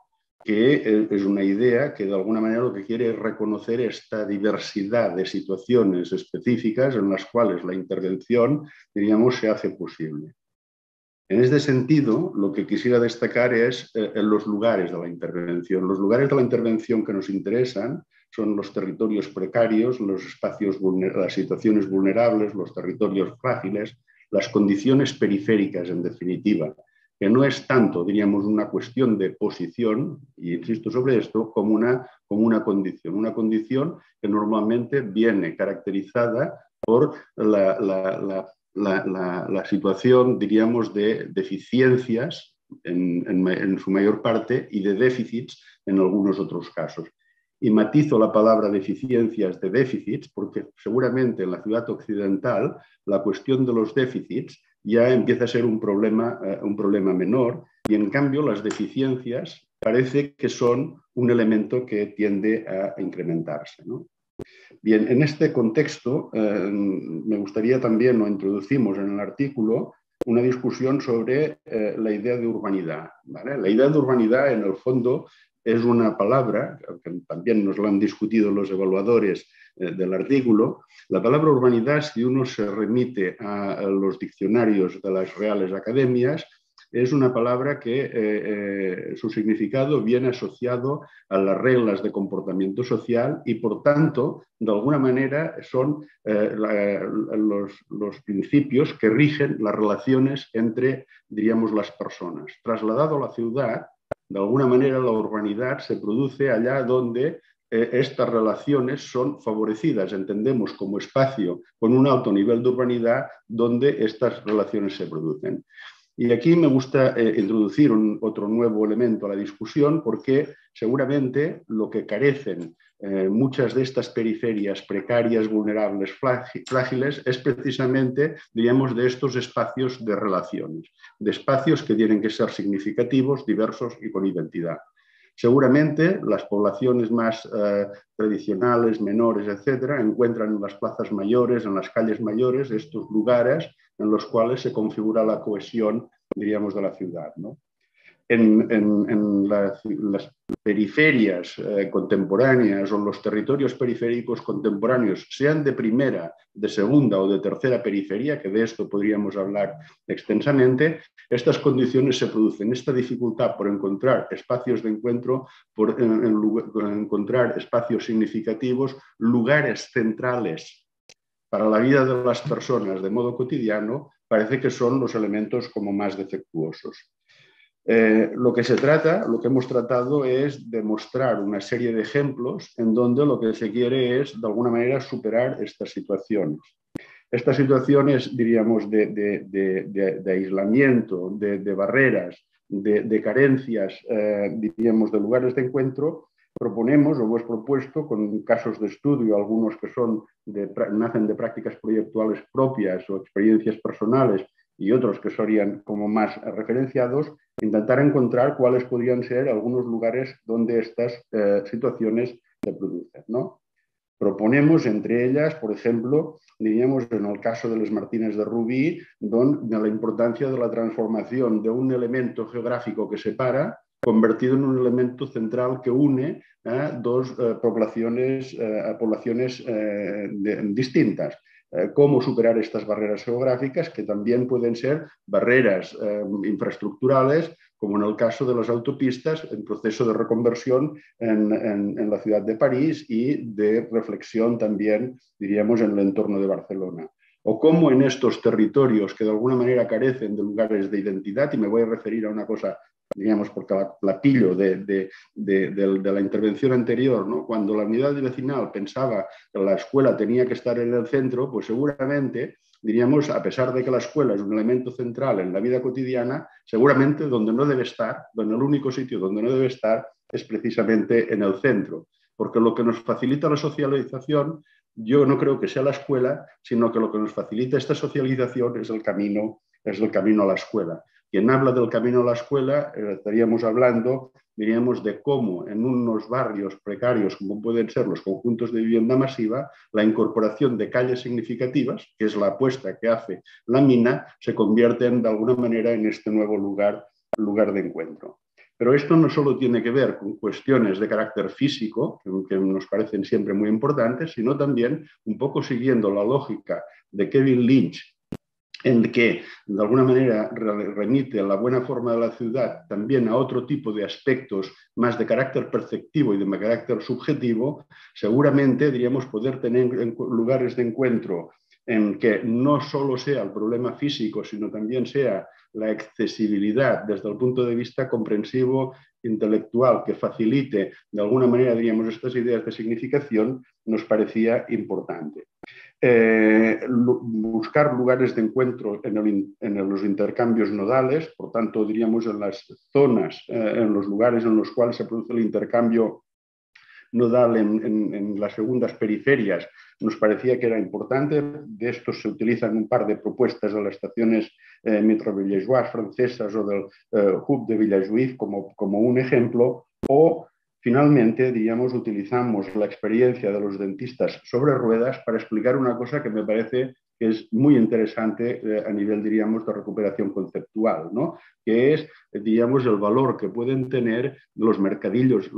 S7: que es una idea que de alguna manera lo que quiere es reconocer esta diversidad de situaciones específicas en las cuales la intervención, diríamos, se hace posible. En este sentido, lo que quisiera destacar es los lugares de la intervención. Los lugares de la intervención que nos interesan son los territorios precarios, los espacios las situaciones vulnerables, los territorios frágiles, las condiciones periféricas, en definitiva, que no es tanto, diríamos, una cuestión de posición, y insisto sobre esto, como una condición que normalmente viene caracterizada por la situación, diríamos, de deficiencias en su mayor parte y de déficits en algunos otros casos. Y matizo la palabra deficiencias de déficits porque seguramente en la ciudad occidental la cuestión de los déficits ya empieza a ser un problema menor y en cambio las deficiencias parece que son un elemento que tiende a incrementarse, ¿no? Bien, en este contexto me gustaría también, lo introducimos en el artículo, una discusión sobre la idea de urbanidad, ¿vale? La idea de urbanidad, en el fondo, es una palabra, que también nos lo han discutido los evaluadores del artículo. La palabra urbanidad, si uno se remite a los diccionarios de las reales academias, es una palabra que su significado viene asociado a las reglas de comportamiento social y, por tanto, de alguna manera son los principios que rigen las relaciones entre, diríamos, las personas. Trasladado a la ciudad, de alguna manera la urbanidad se produce allá donde estas relaciones son favorecidas, entendemos como espacio con un alto nivel de urbanidad donde estas relaciones se producen. Y aquí me gusta introducir otro nuevo elemento a la discusión porque seguramente lo que carecen muchas de estas periferias precarias, vulnerables, frágiles, es precisamente, diríamos, de estos espacios de relaciones, de espacios que tienen que ser significativos, diversos y con identidad. Seguramente las poblaciones más tradicionales, menores, etcétera, encuentran en las plazas mayores, en las calles mayores, estos lugares en los cuales se configura la cohesión, diríamos, de la ciudad, ¿no? En las periferias contemporáneas o los territorios periféricos contemporáneos, sean de primera, de segunda o de tercera periferia, que de esto podríamos hablar extensamente, estas condiciones se producen. Esta dificultad por encontrar espacios de encuentro, por encontrar espacios significativos, lugares centrales para la vida de las personas de modo cotidiano, parece que son los elementos como más defectuosos. Lo que se trata, lo que hemos tratado es demostrar una serie de ejemplos en donde lo que se quiere es, de alguna manera, superar estas situaciones. Estas situaciones, diríamos, de aislamiento, de barreras, de carencias, diríamos, de lugares de encuentro, proponemos o hemos propuesto con casos de estudio, algunos que nacen de prácticas proyectuales propias o experiencias personales y otros que serían como más referenciados, intentar encontrar cuáles podrían ser algunos lugares donde estas situaciones se producen, ¿no? Proponemos entre ellas, por ejemplo, diríamos en el caso de los Martínez de Rubí, de la importancia de la transformación de un elemento geográfico que separa, convertido en un elemento central que une dos poblaciones distintas. Cómo superar estas barreras geográficas, que también pueden ser barreras infraestructurales, como en el caso de las autopistas, en proceso de reconversión en la ciudad de París y de reflexión también, diríamos, en el entorno de Barcelona. O cómo en estos territorios que de alguna manera carecen de lugares de identidad, y me voy a referir a una cosa, digamos, porque la pillo de la intervención anterior, ¿no? Cuando la unidad vecinal pensaba que la escuela tenía que estar en el centro, pues seguramente, diríamos, a pesar de que la escuela es un elemento central en la vida cotidiana, seguramente donde no debe estar, donde el único sitio donde no debe estar es precisamente en el centro. Porque lo que nos facilita la socialización, yo no creo que sea la escuela, sino que lo que nos facilita esta socialización es el camino a la escuela. Quien habla del camino a la escuela, estaríamos hablando, diríamos, de cómo en unos barrios precarios, como pueden ser los conjuntos de vivienda masiva, la incorporación de calles significativas, que es la apuesta que hace la mina, se convierten de alguna manera en este nuevo lugar de encuentro. Pero esto no solo tiene que ver con cuestiones de carácter físico, que nos parecen siempre muy importantes, sino también un poco siguiendo la lógica de Kevin Lynch, en que de alguna manera remite la buena forma de la ciudad también a otro tipo de aspectos más de carácter perceptivo y de carácter subjetivo, seguramente diríamos poder tener lugares de encuentro en que no solo sea el problema físico, sino también sea la accesibilidad desde el punto de vista comprensivo, intelectual, que facilite de alguna manera, diríamos, estas ideas de significación, nos parecía importante. Buscar lugares de encuentro en los intercambios nodales, por tanto, diríamos, en las zonas, en los lugares en los cuales se produce el intercambio nodal en las segundas periferias, nos parecía que era importante. De estos se utilizan un par de propuestas de las estaciones metro-villageoises francesas o del Hub de Villajuif como un ejemplo, o finalmente, diríamos, utilizamos la experiencia de los dentistas sobre ruedas para explicar una cosa que me parece que es muy interesante a nivel, diríamos, de recuperación conceptual, ¿no? Que es, diríamos, el valor que pueden tener los mercadillos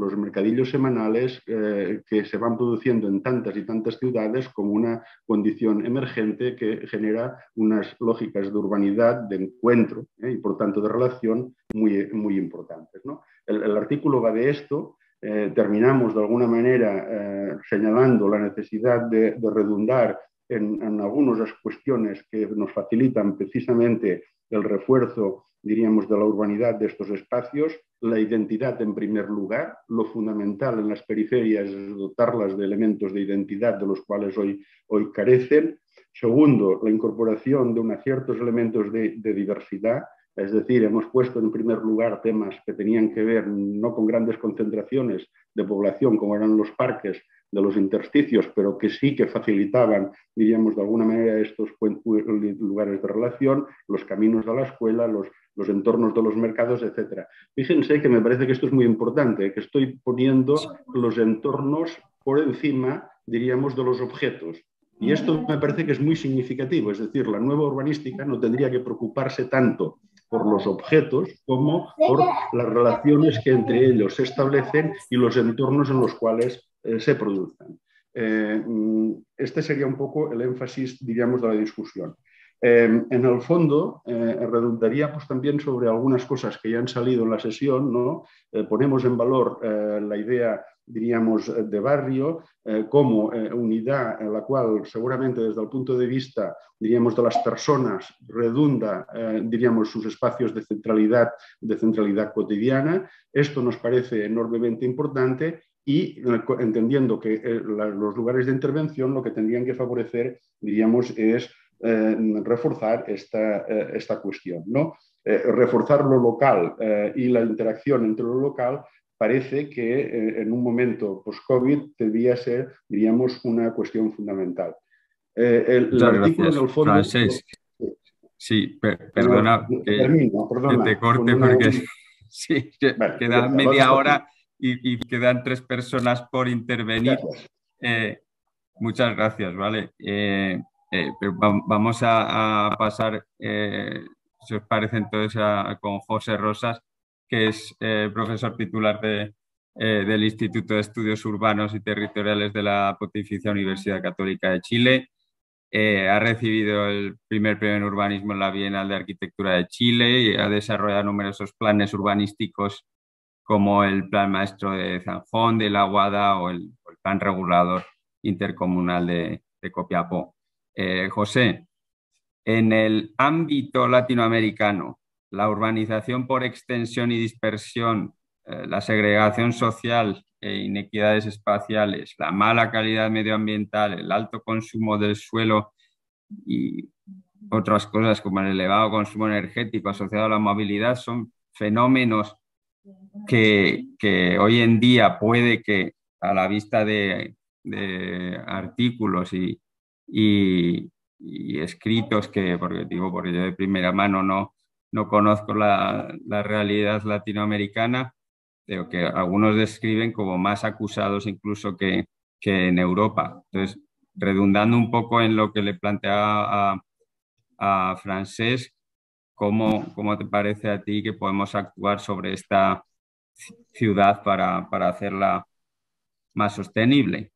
S7: semanales que se van produciendo en tantas y tantas ciudades como una condición emergente que genera unas lógicas de urbanidad, de encuentro y, por tanto, de relación muy, muy importantes, ¿no? El artículo va de esto. Terminamos de alguna manera señalando la necesidad de redundar en algunas cuestiones que nos facilitan precisamente el refuerzo, diríamos, de la urbanidad de estos espacios, la identidad en primer lugar, lo fundamental en las periferias es dotarlas de elementos de identidad de los cuales hoy carecen. Segundo, la incorporación de ciertos elementos de diversidad. Es decir, hemos puesto en primer lugar temas que tenían que ver no con grandes concentraciones de población como eran los parques de los intersticios, pero que sí que facilitaban, diríamos, de alguna manera estos lugares de relación, los caminos de la escuela, los entornos de los mercados, etc. Fíjense que me parece que esto es muy importante, que estoy poniendo los entornos por encima, diríamos, de los objetos. Y esto me parece que es muy significativo, es decir, la nueva urbanística no tendría que preocuparse tanto por los objetos como por las relaciones que entre ellos se establecen y los entornos en los cuales se producen. Este sería un poco el énfasis, diríamos, de la discusión. En el fondo, redundaría pues, también sobre algunas cosas que ya han salido en la sesión, ¿no? Ponemos en valor la idea, diríamos, de barrio como unidad en la cual seguramente desde el punto de vista, diríamos, de las personas redunda, diríamos, sus espacios de centralidad cotidiana. Esto nos parece enormemente importante y entendiendo que los lugares de intervención lo que tendrían que favorecer, diríamos, es reforzar esta cuestión, ¿no? Reforzar lo local y la interacción entre lo local parece que en un momento post-COVID debía ser, diríamos, una cuestión fundamental. El artículo
S3: gracias,
S7: en el fondo...
S3: Francesc. Sí, perdona que te corte porque sí,
S7: vale,
S3: queda media hora y quedan 3 personas por intervenir. Muchas gracias, ¿vale? Vamos a pasar, si os parece entonces, con José Rosas, que es profesor titular del Instituto de Estudios Urbanos y Territoriales de la Pontificia Universidad Católica de Chile. Ha recibido el primer premio en urbanismo en la Bienal de Arquitectura de Chile y ha desarrollado numerosos planes urbanísticos como el Plan Maestro de Zanjón, de La Aguada o el Plan Regulador Intercomunal de Copiapó. José, en el ámbito latinoamericano, la urbanización por extensión y dispersión, la segregación social e inequidades espaciales, la mala calidad medioambiental, el alto consumo del suelo y otras cosas como el elevado consumo energético asociado a la movilidad son fenómenos que hoy en día puede que a la vista de artículos y escritos porque yo de primera mano no conozco la realidad latinoamericana, pero que algunos describen como más acusados incluso que en Europa. Entonces, redundando un poco en lo que le planteaba a Francesc, ¿cómo te parece a ti que podemos actuar sobre esta ciudad para hacerla más sostenible?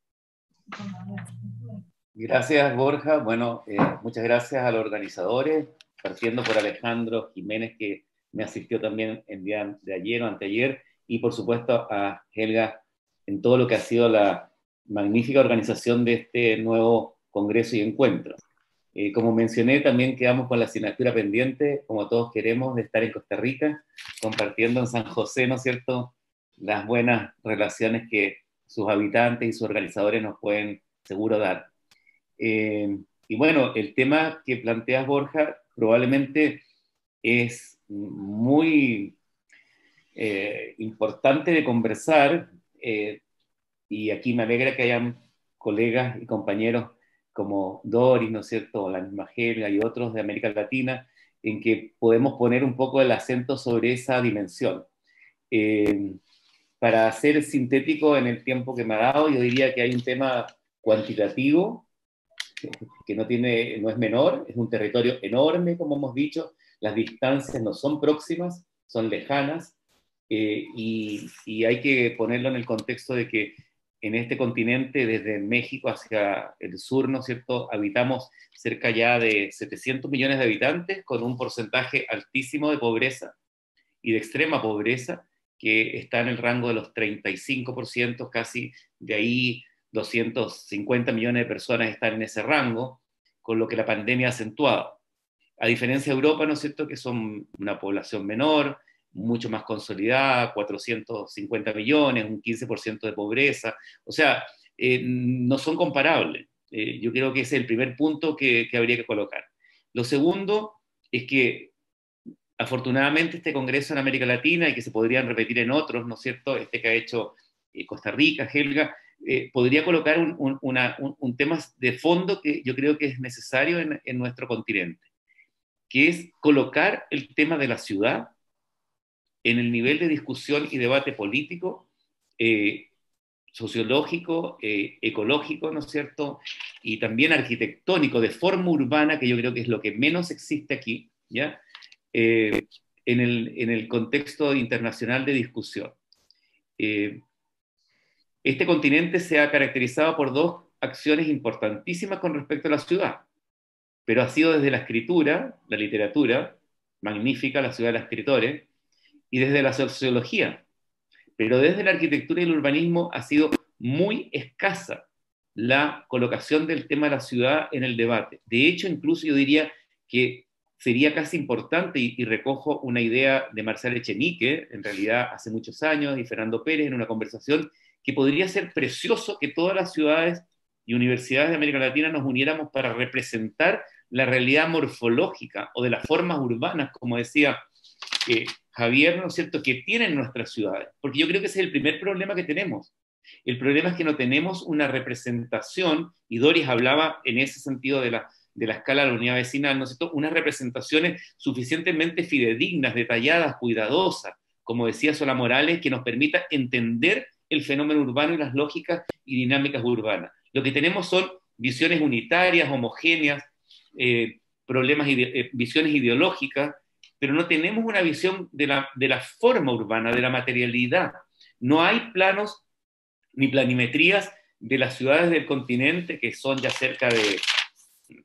S8: Gracias, Borja. Bueno, muchas gracias a los organizadores, partiendo por Alejandro Jiménez, que me asistió también el día de ayer o anteayer, y por supuesto a Helga en todo lo que ha sido la magnífica organización de este nuevo congreso y encuentro. Como mencioné, también quedamos con la asignatura pendiente, como todos queremos, de estar en Costa Rica, compartiendo en San José, ¿no es cierto?, las buenas relaciones que sus habitantes y sus organizadores nos pueden seguro dar. Y bueno, el tema que planteas, Borja, probablemente es muy importante de conversar, y aquí me alegra que hayan colegas y compañeros como Doris, ¿no es cierto?, o la misma Helga y otros de América Latina, en que podemos poner un poco el acento sobre esa dimensión. Para ser sintético en el tiempo que me ha dado, yo diría que hay un tema cuantitativo que no es menor, es un territorio enorme, como hemos dicho, las distancias no son próximas, son lejanas, y hay que ponerlo en el contexto de que en este continente, desde México hacia el sur, ¿no es cierto?, habitamos cerca ya de 700 millones de habitantes, con un porcentaje altísimo de pobreza y de extrema pobreza, que está en el rango de los 35%, casi de ahí 250 millones de personas están en ese rango, con lo que la pandemia ha acentuado. A diferencia de Europa, ¿no es cierto?, que son una población menor, mucho más consolidada, 450 millones, un 15% de pobreza, o sea, no son comparables. Yo creo que ese es el primer punto que habría que colocar. Lo segundo es que afortunadamente este congreso en América Latina, y que se podrían repetir en otros, ¿no es cierto?, este que ha hecho Costa Rica, Helga, podría colocar un tema de fondo que yo creo que es necesario en nuestro continente, que es colocar el tema de la ciudad en el nivel de discusión y debate político, sociológico, ecológico, ¿no es cierto?, y también arquitectónico, de forma urbana, que yo creo que es lo que menos existe aquí, ¿ya?, en el contexto internacional de discusión. Este continente se ha caracterizado por dos acciones importantísimas con respecto a la ciudad. pero ha sido desde la escritura, la literatura, magnífica, la ciudad de los escritores, y desde la sociología. Pero desde la arquitectura y el urbanismo ha sido muy escasa la colocación del tema de la ciudad en el debate. De hecho, incluso yo diría que sería casi importante, y recojo una idea de Marcial Echenique, en realidad hace muchos años, y Fernando Pérez en una conversación, que podría ser precioso que todas las ciudades y universidades de América Latina nos uniéramos para representar la realidad morfológica o de las formas urbanas, como decía Javier, ¿no es cierto?, que tienen nuestras ciudades. Porque yo creo que ese es el primer problema que tenemos. El problema es que no tenemos una representación, y Doris hablaba en ese sentido de la escala de la unidad vecinal, ¿no es cierto?, unas representaciones suficientemente fidedignas, detalladas, cuidadosas, como decía Sola Morales, que nos permita entender el fenómeno urbano y las lógicas y dinámicas urbanas. Lo que tenemos son visiones unitarias, homogéneas, visiones ideológicas, pero no tenemos una visión de la forma urbana, de la materialidad. No hay planos ni planimetrías de las ciudades del continente, que son ya cerca de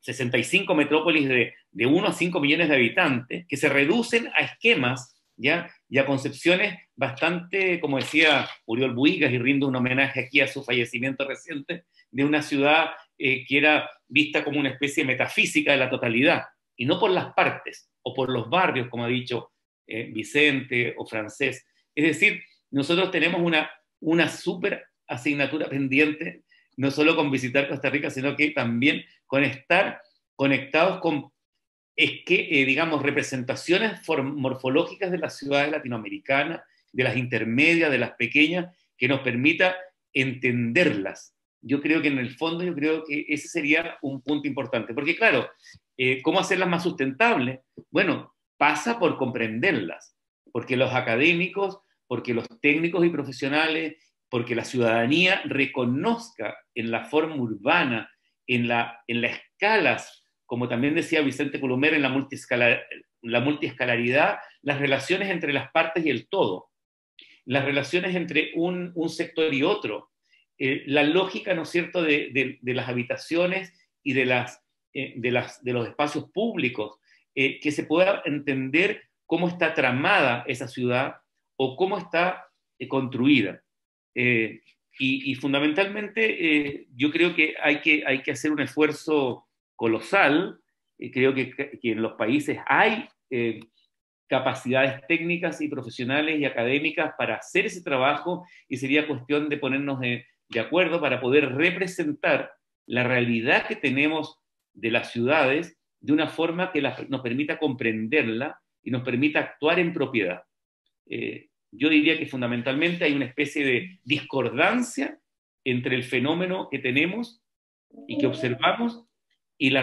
S8: 65 metrópolis de 1 a 5 millones de habitantes, que se reducen a esquemas, ¿ya?, y a concepciones bastante, como decía Uriol Buigas, y rindo un homenaje aquí a su fallecimiento reciente, de una ciudad que era vista como una especie de metafísica de la totalidad, y no por las partes, o por los barrios, como ha dicho Vicente o Francés. Es decir, nosotros tenemos una súper asignatura pendiente, no solo con visitar Costa Rica, sino que también con estar conectados con, digamos, representaciones morfológicas de las ciudades latinoamericanas, de las intermedias, de las pequeñas, que nos permita entenderlas. Yo creo que en el fondo, yo creo que ese sería un punto importante, porque claro, ¿cómo hacerlas más sustentables? Bueno, pasa por comprenderlas, porque los académicos, porque los técnicos y profesionales, porque la ciudadanía reconozca en la forma urbana, en las escalas, como también decía Vicente Colomer, en la multiescalaridad, las relaciones entre las partes y el todo, las relaciones entre un sector y otro, la lógica, ¿no es cierto?, de las habitaciones y de los espacios públicos, que se pueda entender cómo está tramada esa ciudad o cómo está construida. Y fundamentalmente yo creo que hay que hacer un esfuerzo colosal. Creo que en los países hay capacidades técnicas y profesionales y académicas para hacer ese trabajo, y sería cuestión de ponernos de acuerdo para poder representar la realidad que tenemos de las ciudades de una forma que nos permita comprenderla y nos permita actuar en propiedad. Yo diría que fundamentalmente hay una especie de discordancia entre el fenómeno que tenemos y que observamos y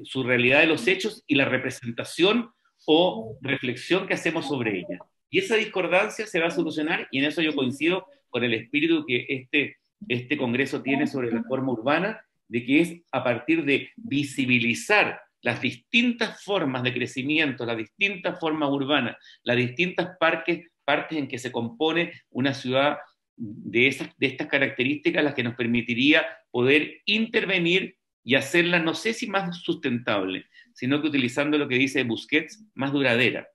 S8: su realidad de los hechos y la representación o reflexión que hacemos sobre ella. Y esa discordancia se va a solucionar, y en eso yo coincido con el espíritu que este Congreso tiene sobre la forma urbana, de que es a partir de visibilizar las distintas formas de crecimiento, las distintas formas urbanas, las distintas partes en que se compone una ciudad de estas características, las que nos permitiría poder intervenir y hacerla, no sé si más sustentable, sino que, utilizando lo que dice Busquets, más duradera.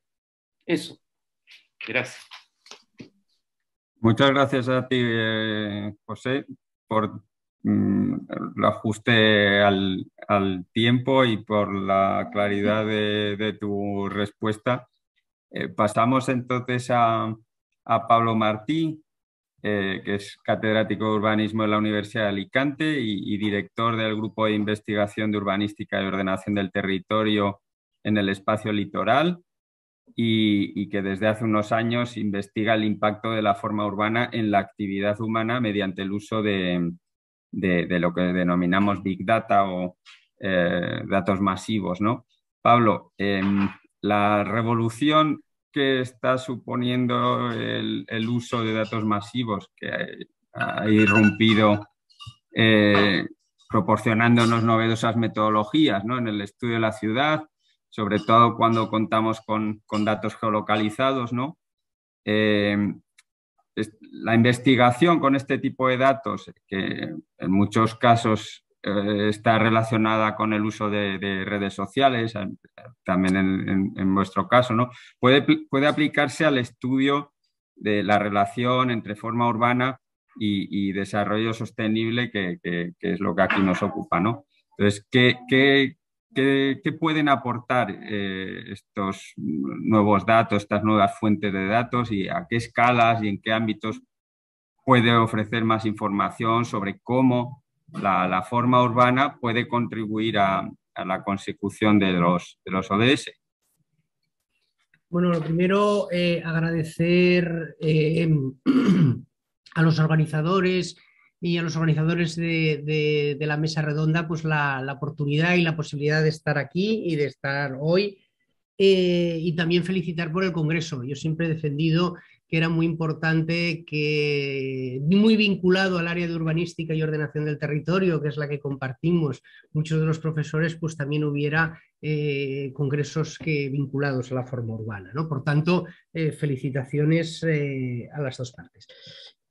S8: Eso. Gracias.
S3: Muchas gracias a ti, José, por el ajuste al tiempo y por la claridad de tu respuesta. Pasamos entonces a Pablo Martí, que es catedrático de urbanismo en la Universidad de Alicante y director del Grupo de Investigación de Urbanística y Ordenación del Territorio en el Espacio Litoral, y que desde hace unos años investiga el impacto de la forma urbana en la actividad humana mediante el uso de lo que denominamos Big Data o datos masivos, ¿no? Pablo, la revolución que está suponiendo el uso de datos masivos, que ha irrumpido proporcionándonos novedosas metodologías, ¿no?, en el estudio de la ciudad, sobre todo cuando contamos con datos geolocalizados, ¿no? La investigación con este tipo de datos, que en muchos casos está relacionada con el uso de redes sociales, también en vuestro caso, ¿no? Puede aplicarse al estudio de la relación entre forma urbana y desarrollo sostenible, que es lo que aquí nos ocupa, ¿no? Entonces, ¿qué pueden aportar estos nuevos datos, estas nuevas fuentes de datos, y a qué escalas y en qué ámbitos puede ofrecer más información sobre cómo la forma urbana puede contribuir a la consecución de los ODS?
S9: Bueno, lo primero, agradecer a los organizadores y a los organizadores de la mesa redonda, pues la oportunidad y la posibilidad de estar aquí y de estar hoy. Y también felicitar por el Congreso. Yo siempre he defendido que era muy importante, que muy vinculado al área de urbanística y ordenación del territorio, que es la que compartimos muchos de los profesores, pues también hubiera congresos vinculados a la forma urbana, ¿no? Por tanto, felicitaciones a las dos partes.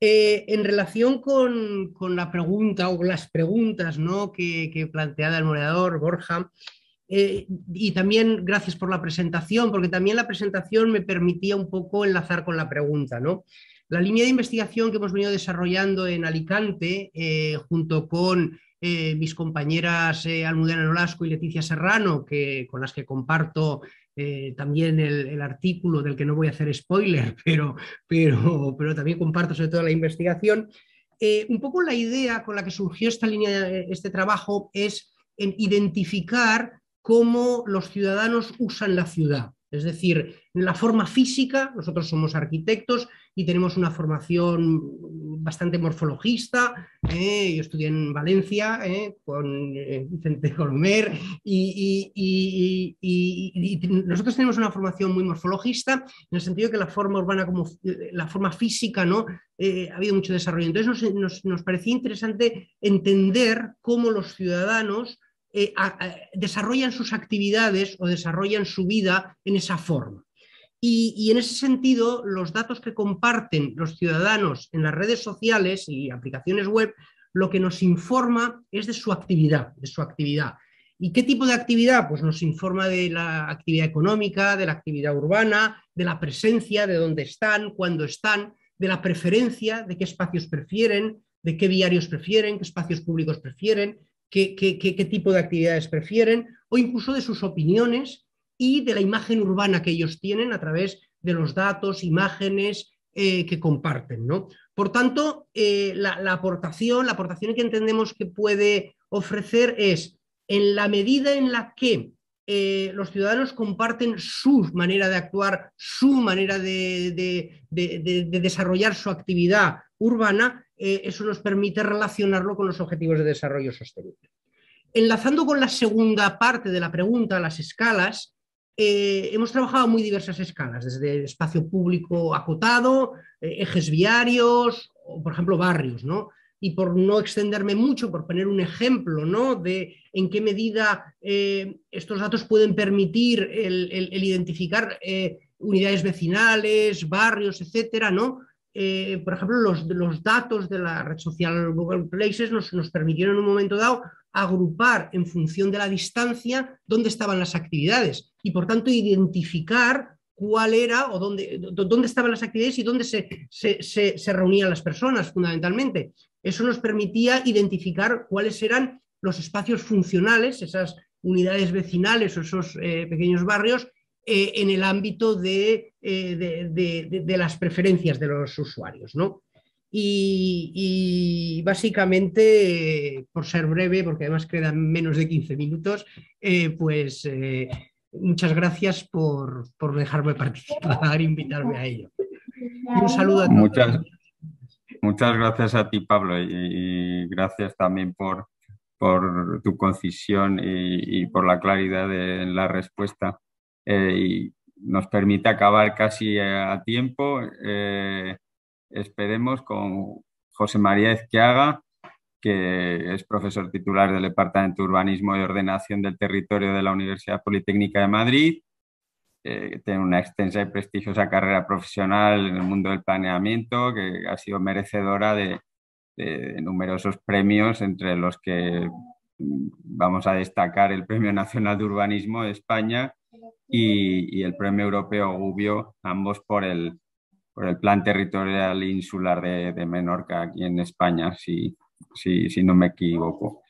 S9: En relación con la pregunta o las preguntas, ¿no?, que planteaba el moderador Borja, y también gracias por la presentación, porque también la presentación me permitía un poco enlazar con la pregunta, ¿no? La línea de investigación que hemos venido desarrollando en Alicante, junto con mis compañeras Almudena Nolasco y Leticia Serrano, con las que comparto también el artículo, del que no voy a hacer spoiler, pero también comparto sobre todo la investigación. Un poco la idea con la que surgió esta línea, este trabajo, es en identificar cómo los ciudadanos usan la ciudad. Es decir, en la forma física, nosotros somos arquitectos y tenemos una formación bastante morfologista. Yo estudié en Valencia con Vicente Colomer y nosotros tenemos una formación muy morfologista, en el sentido que la forma urbana, como la forma física, ¿no? Ha habido mucho desarrollo. Entonces nos parecía interesante entender cómo los ciudadanos desarrollan sus actividades o desarrollan su vida en esa forma. Y en ese sentido, los datos que comparten los ciudadanos en las redes sociales y aplicaciones web, lo que nos informa es de su actividad, ¿Y qué tipo de actividad? Pues nos informa de la actividad económica, de la actividad urbana, de la presencia, de dónde están, cuándo están, de la preferencia, de qué espacios prefieren, de qué viarios prefieren, qué espacios públicos prefieren, qué tipo de actividades prefieren, o incluso de sus opiniones y de la imagen urbana que ellos tienen a través de los datos, imágenes que comparten, ¿no? Por tanto, la aportación que entendemos que puede ofrecer es, en la medida en la que los ciudadanos comparten su manera de actuar, su manera de desarrollar su actividad urbana, eso nos permite relacionarlo con los objetivos de desarrollo sostenible. Enlazando con la segunda parte de la pregunta, las escalas, hemos trabajado muy diversas escalas, desde espacio público acotado, ejes viarios, o por ejemplo barrios, ¿no? Y por no extenderme mucho, por poner un ejemplo, ¿no?, de en qué medida estos datos pueden permitir el identificar unidades vecinales, barrios, etcétera, ¿no? Por ejemplo, los datos de la red social Google Places nos permitieron en un momento dado agrupar en función de la distancia dónde estaban las actividades y, por tanto, identificar cuál era o dónde estaban las actividades y dónde se reunían las personas, fundamentalmente. Eso nos permitía identificar cuáles eran los espacios funcionales, esas unidades vecinales o esos pequeños barrios, en el ámbito de las preferencias de los usuarios, ¿no? Y básicamente, por ser breve, porque además quedan menos de 15 minutos, muchas gracias por dejarme participar e invitarme a ello. Y un saludo a todos.
S3: Muchas gracias a ti, Pablo, y gracias también por tu concisión y por la claridad de la respuesta. Y nos permite acabar casi a tiempo. Esperemos con José María Ezquiaga, que es profesor titular del Departamento de Urbanismo y Ordenación del Territorio de la Universidad Politécnica de Madrid. Tiene una extensa y prestigiosa carrera profesional en el mundo del planeamiento, que ha sido merecedora de numerosos premios, entre los que vamos a destacar el Premio Nacional de Urbanismo de España y el Premio Europeo Gubbio, ambos por el Plan Territorial Insular de Menorca, aquí en España, si no me equivoco.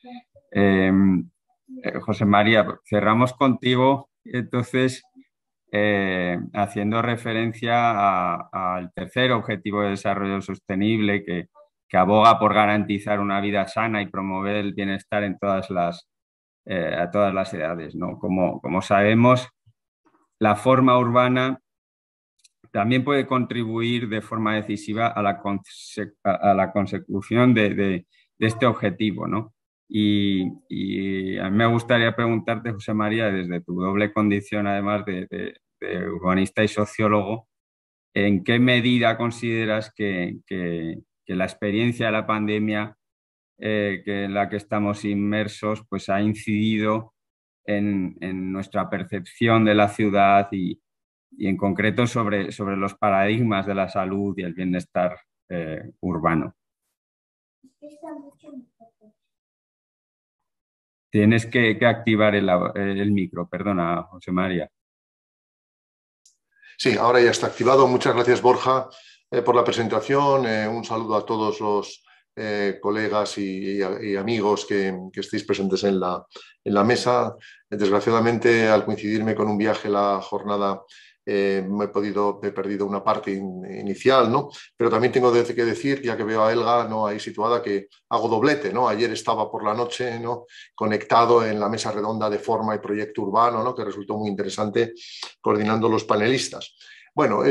S3: José María, cerramos contigo, entonces, haciendo referencia al tercer objetivo de desarrollo sostenible que aboga por garantizar una vida sana y promover el bienestar en a todas las edades, ¿no? Como sabemos, la forma urbana también puede contribuir de forma decisiva a la consecución de este objetivo, ¿no? Y a mí me gustaría preguntarte, José María, desde tu doble condición, además de urbanista y sociólogo, ¿en qué medida consideras que la experiencia de la pandemia en la que estamos inmersos pues ha incidido en nuestra percepción de la ciudad y en concreto sobre los paradigmas de la salud y el bienestar urbano? Tienes que activar el micro, perdona, José María.
S10: Sí, ahora ya está activado. Muchas gracias, Borja, por la presentación. Un saludo a todos los colegas y amigos que estéis presentes en la mesa. Desgraciadamente, al coincidirme con un viaje la jornada, he perdido una parte inicial, ¿no? Pero también tengo que decir, ya que veo a Helga, ¿no?, ahí situada, que hago doblete, ¿no? Ayer estaba por la noche, ¿no?, conectado en la mesa redonda de forma y proyecto urbano, ¿no?, que resultó muy interesante, coordinando los panelistas. Bueno,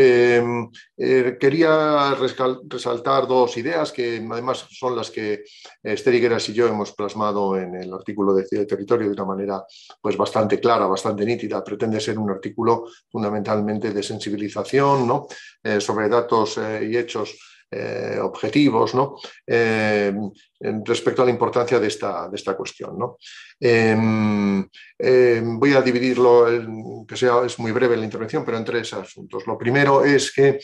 S10: quería resaltar dos ideas que además son las que Esther Higueras y yo hemos plasmado en el artículo de Territorio de una manera pues bastante clara, bastante nítida. Pretende ser un artículo fundamentalmente de sensibilización, ¿no?, sobre datos y hechos objetivos, ¿no?, respecto a la importancia de esta cuestión, ¿no? Voy a dividirlo, es muy breve la intervención, pero en tres asuntos. Lo primero es que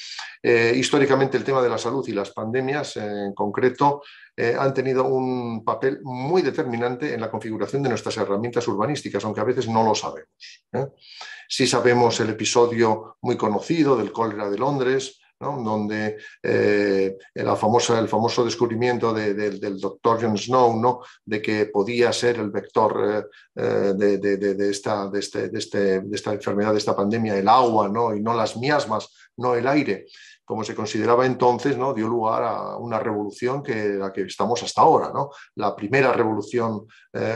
S10: históricamente el tema de la salud y las pandemias en concreto han tenido un papel muy determinante en la configuración de nuestras herramientas urbanísticas, aunque a veces no lo sabemos, ¿eh? Sí sabemos el episodio muy conocido del cólera de Londres, ¿no?, donde el famoso descubrimiento del doctor John Snow, ¿no?, de que podía ser el vector de esta enfermedad, de esta pandemia, el agua, ¿no?, y no las miasmas, no el aire, como se consideraba entonces, ¿no?, dio lugar a una revolución la que estamos hasta ahora, ¿no? La primera revolución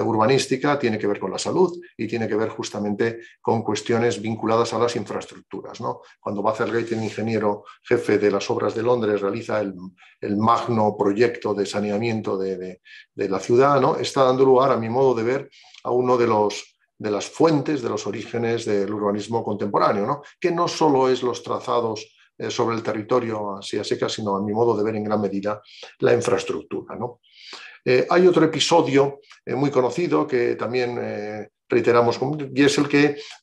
S10: urbanística tiene que ver con la salud y tiene que ver justamente con cuestiones vinculadas a las infraestructuras, ¿no? Cuando Bazalgette, el ingeniero jefe de las obras de Londres, realiza el magno proyecto de saneamiento de la ciudad, ¿no?, está dando lugar, a mi modo de ver, a uno de las fuentes, de los orígenes del urbanismo contemporáneo, ¿no?, que no solo es los trazados sobre el territorio así a secas, sino, a mi modo de ver, en gran medida la infraestructura, ¿no? Hay otro episodio muy conocido que también reiteramos, y es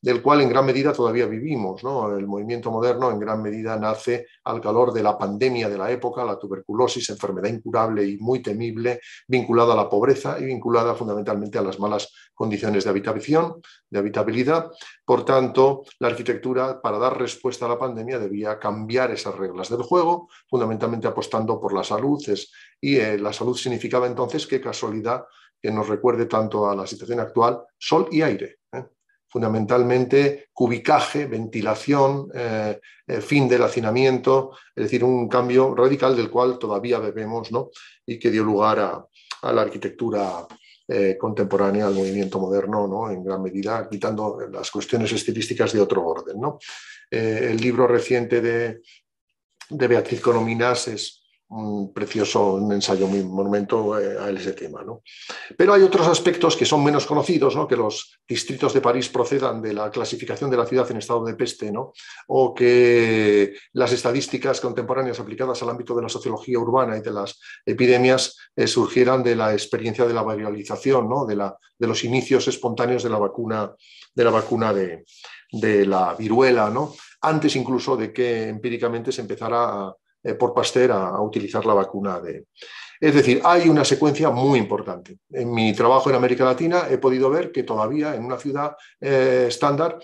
S10: del cual en gran medida todavía vivimos, ¿no? El movimiento moderno en gran medida nace al calor de la pandemia de la época, la tuberculosis, enfermedad incurable y muy temible, vinculada a la pobreza y vinculada fundamentalmente a las malas condiciones de habitabilidad. Por tanto, la arquitectura, para dar respuesta a la pandemia, debía cambiar esas reglas del juego, fundamentalmente apostando por la salud, y la salud significaba entonces, qué casualidad, que nos recuerde tanto a la situación actual, sol y aire, ¿eh? Fundamentalmente cubicaje, ventilación, fin del hacinamiento, es decir, un cambio radical del cual todavía bebemos, ¿no?, y que dio lugar a la arquitectura contemporánea, al movimiento moderno, ¿no?, en gran medida, quitando las cuestiones estilísticas de otro orden, ¿no? El libro reciente de Beatriz Corominas es un ensayo, muy monumento a ese tema, ¿no? Pero hay otros aspectos que son menos conocidos, ¿no?, que los distritos de París procedan de la clasificación de la ciudad en estado de peste, ¿no?, o que las estadísticas contemporáneas aplicadas al ámbito de la sociología urbana y de las epidemias surgieran de la experiencia de la viralización, ¿no?, de los inicios espontáneos de la vacuna de la viruela, ¿no?, antes incluso de que empíricamente se empezara por Pasteur a utilizar la vacuna de... Es decir, hay una secuencia muy importante. En mi trabajo en América Latina he podido ver que todavía en una ciudad estándar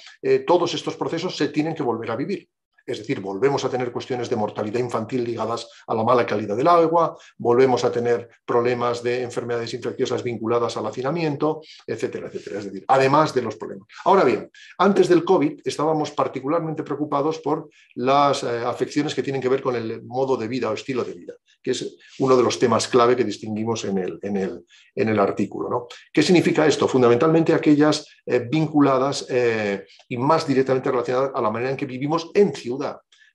S10: todos estos procesos se tienen que volver a vivir. Es decir, volvemos a tener cuestiones de mortalidad infantil ligadas a la mala calidad del agua, volvemos a tener problemas de enfermedades infecciosas vinculadas al hacinamiento, etcétera, etcétera. Es decir, además de los problemas. Ahora bien, antes del COVID estábamos particularmente preocupados por las afecciones que tienen que ver con el modo de vida o estilo de vida, que es uno de los temas clave que distinguimos en el artículo, ¿no? ¿Qué significa esto? Fundamentalmente aquellas vinculadas y más directamente relacionadas a la manera en que vivimos en ciudad,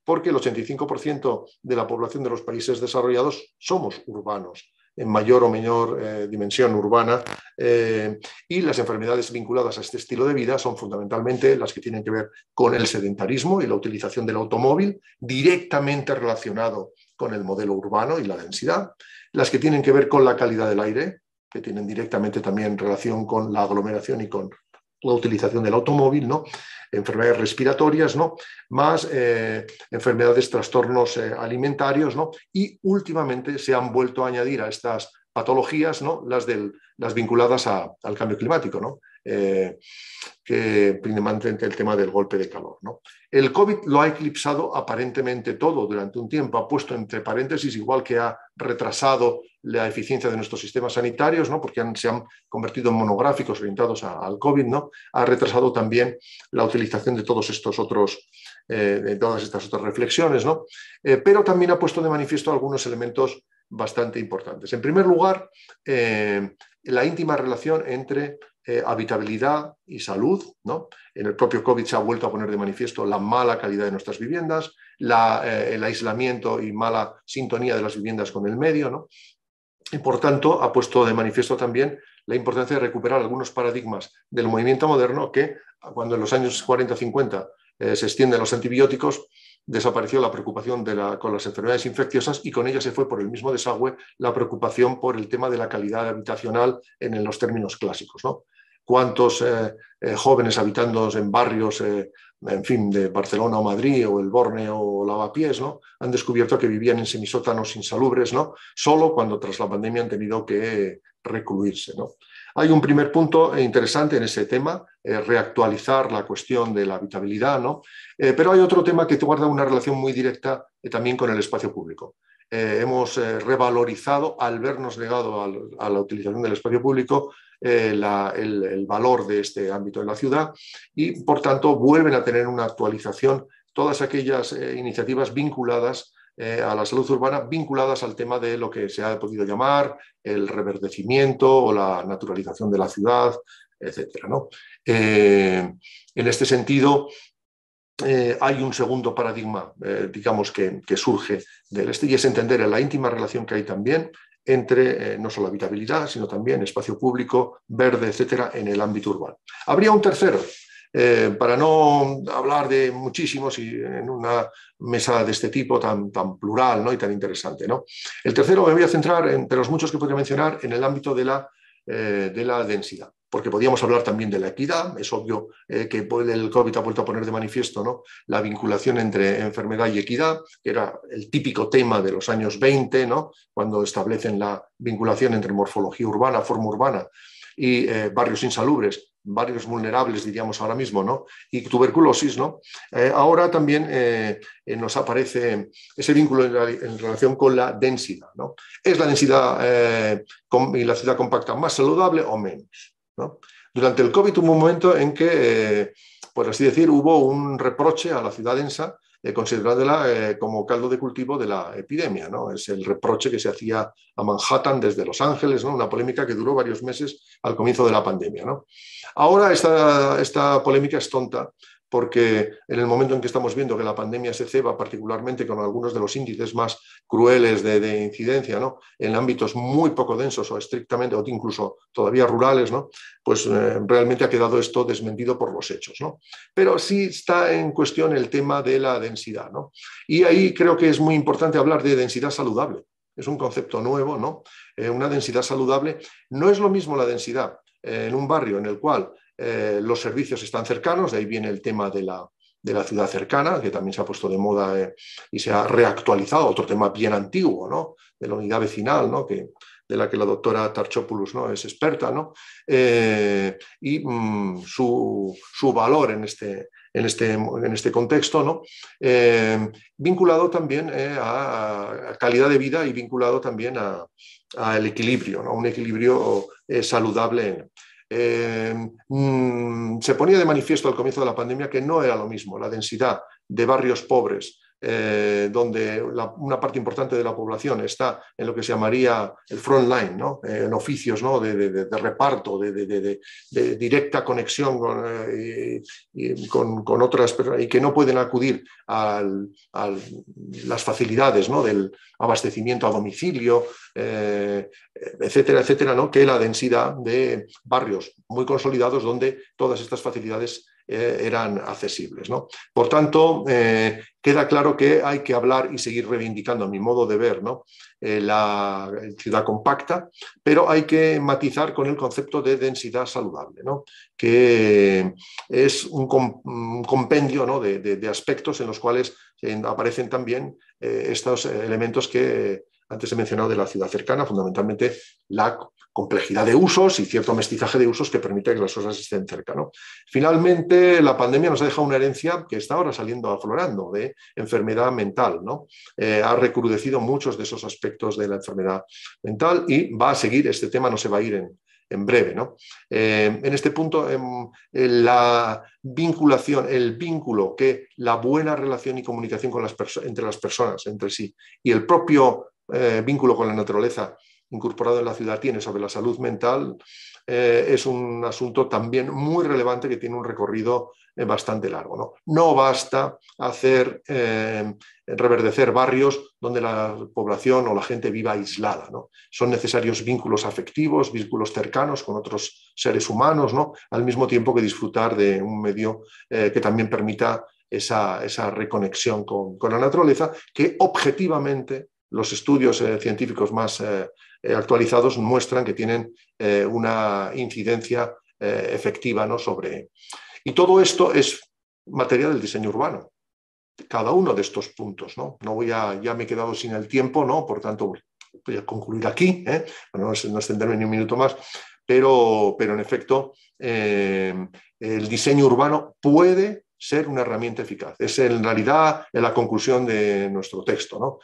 S10: porque el 85% de la población de los países desarrollados somos urbanos, en mayor o menor dimensión urbana, y las enfermedades vinculadas a este estilo de vida son fundamentalmente las que tienen que ver con el sedentarismo y la utilización del automóvil, directamente relacionado con el modelo urbano y la densidad, las que tienen que ver con la calidad del aire, que tienen directamente también relación con la aglomeración y con la utilización del automóvil, ¿no? Enfermedades respiratorias, ¿no? Más enfermedades, trastornos alimentarios, ¿no? Y últimamente se han vuelto a añadir a estas patologías, ¿no? Las vinculadas al cambio climático, ¿no? Que principalmente el tema del golpe de calor, ¿no? El COVID lo ha eclipsado aparentemente todo durante un tiempo, ha puesto entre paréntesis, igual que ha retrasado la eficiencia de nuestros sistemas sanitarios, ¿no? Porque se han convertido en monográficos orientados al COVID, ¿no? Ha retrasado también la utilización de todos estos otros, de todas estas otras reflexiones, ¿no? Pero también ha puesto de manifiesto algunos elementos bastante importantes. En primer lugar, la íntima relación entre habitabilidad y salud, ¿no? En el propio COVID se ha vuelto a poner de manifiesto la mala calidad de nuestras viviendas, el aislamiento y mala sintonía de las viviendas con el medio, ¿no? Y por tanto ha puesto de manifiesto también la importancia de recuperar algunos paradigmas del movimiento moderno que cuando en los años 40-50 se extienden los antibióticos, desapareció la preocupación con las enfermedades infecciosas y con ella se fue por el mismo desagüe la preocupación por el tema de la calidad habitacional en los términos clásicos, ¿no? ¿Cuántos jóvenes habitando en barrios, en fin, de Barcelona o Madrid o el Borne o Lavapiés, ¿no? Han descubierto que vivían en semisótanos insalubres, ¿no? Solo cuando tras la pandemia han tenido que recluirse, ¿no? Hay un primer punto interesante en ese tema, reactualizar la cuestión de la habitabilidad, ¿no? Pero hay otro tema que guarda una relación muy directa también con el espacio público. Hemos revalorizado, al vernos negado a la utilización del espacio público, el valor de este ámbito en la ciudad y, por tanto, vuelven a tener una actualización todas aquellas iniciativas vinculadas a la salud urbana, vinculadas al tema de lo que se ha podido llamar el reverdecimiento o la naturalización de la ciudad, etcétera, ¿no? En este sentido, hay un segundo paradigma, digamos, que surge del y es entender la íntima relación que hay también entre no solo habitabilidad, sino también espacio público, verde, etcétera, en el ámbito urbano. Habría un tercero, para no hablar de muchísimos y en una mesa de este tipo tan plural, ¿no? Y tan interesante, ¿no? El tercero me voy a centrar, entre los muchos que podría mencionar, en el ámbito de la densidad, porque podríamos hablar también de la equidad. Es obvio que el COVID ha vuelto a poner de manifiesto, ¿no? La vinculación entre enfermedad y equidad, que era el típico tema de los años 20, ¿no? Cuando establecen la vinculación entre morfología urbana, forma urbana y barrios insalubres, barrios vulnerables, diríamos ahora mismo, ¿no? Y tuberculosis, ¿no? Ahora también nos aparece ese vínculo en relación con la densidad, ¿no? ¿Es la densidad y la ciudad compacta más saludable o menos, ¿no? Durante el COVID hubo un momento en que, por así decir, hubo un reproche a la ciudad densa, considerándola como caldo de cultivo de la epidemia, ¿no? Es el reproche que se hacía a Manhattan desde Los Ángeles, ¿no? Una polémica que duró varios meses al comienzo de la pandemia, ¿no? Ahora esta polémica es tonta, porque en el momento en que estamos viendo que la pandemia se ceba particularmente con algunos de los índices más crueles de incidencia, ¿no? En ámbitos muy poco densos o estrictamente, o incluso todavía rurales, ¿no? Pues realmente ha quedado esto desmentido por los hechos, ¿no? Pero sí está en cuestión el tema de la densidad, ¿no? Y ahí creo que es muy importante hablar de densidad saludable. Es un concepto nuevo, ¿no? Una densidad saludable no es lo mismo la densidad en un barrio en el cual los servicios están cercanos, de ahí viene el tema de la ciudad cercana, que también se ha puesto de moda y se ha reactualizado, otro tema bien antiguo, ¿no? De la unidad vecinal, ¿no? De la que la doctora Tarchopoulos, ¿no? Es experta, ¿no? Y su valor en este contexto, ¿no? Vinculado también a calidad de vida y vinculado también al equilibrio, ¿no? Un equilibrio saludable. Se ponía de manifiesto al comienzo de la pandemia que no era lo mismo la densidad de barrios pobres, donde una parte importante de la población está en lo que se llamaría el front line, ¿no? En oficios, ¿no? de reparto, de directa conexión con otras personas y que no pueden acudir a las facilidades, ¿no? Del abastecimiento a domicilio, etcétera, etcétera, ¿no? Que la densidad de barrios muy consolidados donde todas estas facilidades eran accesibles, ¿no? Por tanto, queda claro que hay que hablar y seguir reivindicando, a mi modo de ver, ¿no? La ciudad compacta, pero hay que matizar con el concepto de densidad saludable, ¿no? Que es un compendio, ¿no? de aspectos en los cuales aparecen también estos elementos que antes he mencionado de la ciudad cercana, fundamentalmente la complejidad de usos y cierto mestizaje de usos que permite que las cosas estén cerca, ¿no? Finalmente, la pandemia nos ha dejado una herencia que está ahora saliendo aflorando de enfermedad mental, ¿no? Ha recrudecido muchos de esos aspectos de la enfermedad mental y va a seguir, este tema no se va a ir en breve, ¿no? En este punto, la vinculación, el vínculo que la buena relación y comunicación con entre las personas, entre sí, y el propio vínculo con la naturaleza incorporado en la ciudad tiene sobre la salud mental, es un asunto también muy relevante que tiene un recorrido bastante largo, ¿no? No basta hacer reverdecer barrios donde la población o la gente viva aislada, ¿no? Son necesarios vínculos afectivos, vínculos cercanos con otros seres humanos, ¿no? Al mismo tiempo que disfrutar de un medio que también permita esa reconexión con la naturaleza, que objetivamente los estudios científicos más actualizados muestran que tienen una incidencia efectiva, ¿no? Y todo esto es materia del diseño urbano, cada uno de estos puntos, ¿no? Ya me he quedado sin el tiempo, ¿no? Por tanto, voy a concluir aquí, no extenderme ni un minuto más, pero en efecto el diseño urbano puede ser una herramienta eficaz. Es en realidad la conclusión de nuestro texto, ¿no?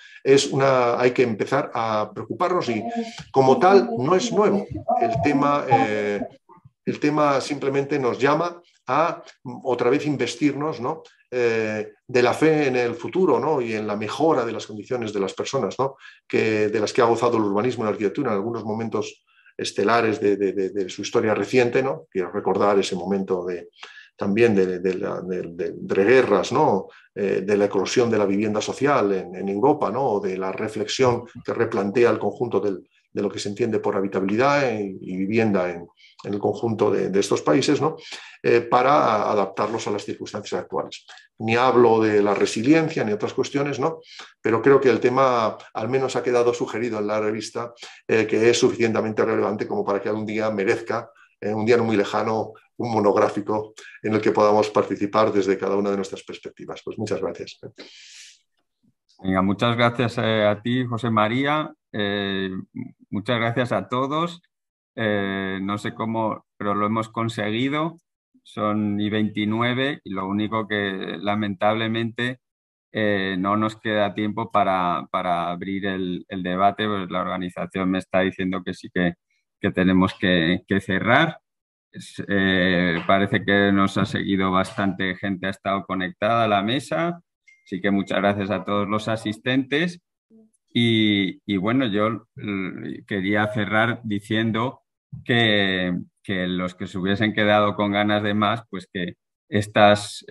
S10: Hay que empezar a preocuparnos y como tal no es nuevo. El tema simplemente nos llama a otra vez investirnos, ¿no? De la fe en el futuro, ¿no? Y en la mejora de las condiciones de las personas, ¿no? De las que ha gozado el urbanismo y la arquitectura en algunos momentos estelares de su historia reciente, ¿no? Quiero recordar ese momento también de guerras, ¿no? De la eclosión de la vivienda social en Europa, ¿no? De la reflexión que replantea el conjunto de lo que se entiende por habitabilidad y vivienda en el conjunto de estos países, ¿no? Para adaptarlos a las circunstancias actuales. Ni hablo de la resiliencia ni otras cuestiones, ¿no? Pero creo que el tema al menos ha quedado sugerido en la revista, que es suficientemente relevante como para que algún día merezca, un día no muy lejano, un monográfico en el que podamos participar desde cada una de nuestras perspectivas. Pues muchas gracias.
S3: Venga, muchas gracias a ti, José María. Muchas gracias a todos. No sé cómo, pero lo hemos conseguido. Son y 29 y lo único que lamentablemente no nos queda tiempo para abrir el debate, pues la organización me está diciendo que sí que tenemos que cerrar. Parece que nos ha seguido bastante gente, ha estado conectada a la mesa, así que muchas gracias a todos los asistentes y bueno, yo quería cerrar diciendo que los que se hubiesen quedado con ganas de más, pues que estas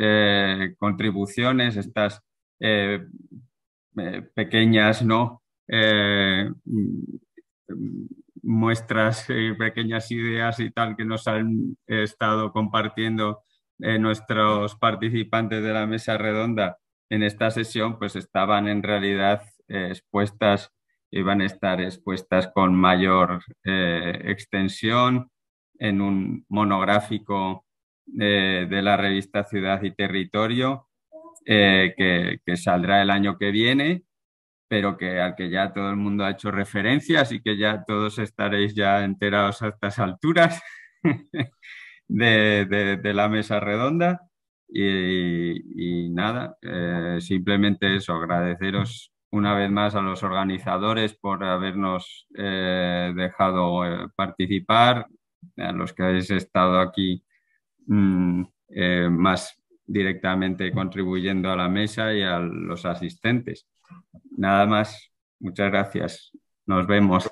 S3: contribuciones, estas pequeñas, ¿no? Muestras, pequeñas ideas y tal que nos han estado compartiendo nuestros participantes de la mesa redonda en esta sesión, pues estaban en realidad expuestas, iban a estar expuestas con mayor extensión en un monográfico de la revista Ciudad y Territorio que saldrá el año que viene, pero al que ya todo el mundo ha hecho referencia, así que ya todos estaréis ya enterados a estas alturas de la mesa redonda. Y nada, simplemente eso, agradeceros una vez más a los organizadores por habernos dejado participar, a los que habéis estado aquí más directamente contribuyendo a la mesa y a los asistentes. Nada más, muchas gracias. Nos vemos.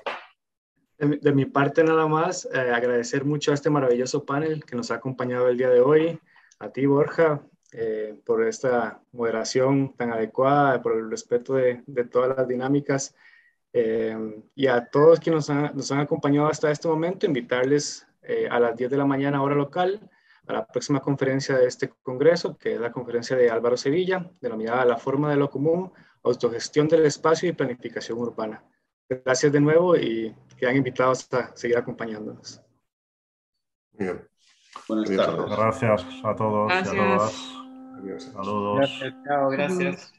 S2: De mi parte nada más, agradecer mucho a este maravilloso panel que nos ha acompañado el día de hoy, a ti Borja, por esta moderación tan adecuada, por el respeto de todas las dinámicas, y a todos quienes nos han acompañado hasta este momento, invitarles a las 10 de la mañana hora local a la próxima conferencia de este congreso, que es la conferencia de Álvaro Sevilla, denominada La forma de lo común, autogestión del espacio y planificación urbana. Gracias de nuevo y quedan invitados a seguir acompañándonos.
S10: Bien.
S8: Buenas tardes.
S1: Gracias a todos y a todas.
S6: Gracias.
S10: Adiós.
S1: Saludos.
S8: Gracias, chao, gracias.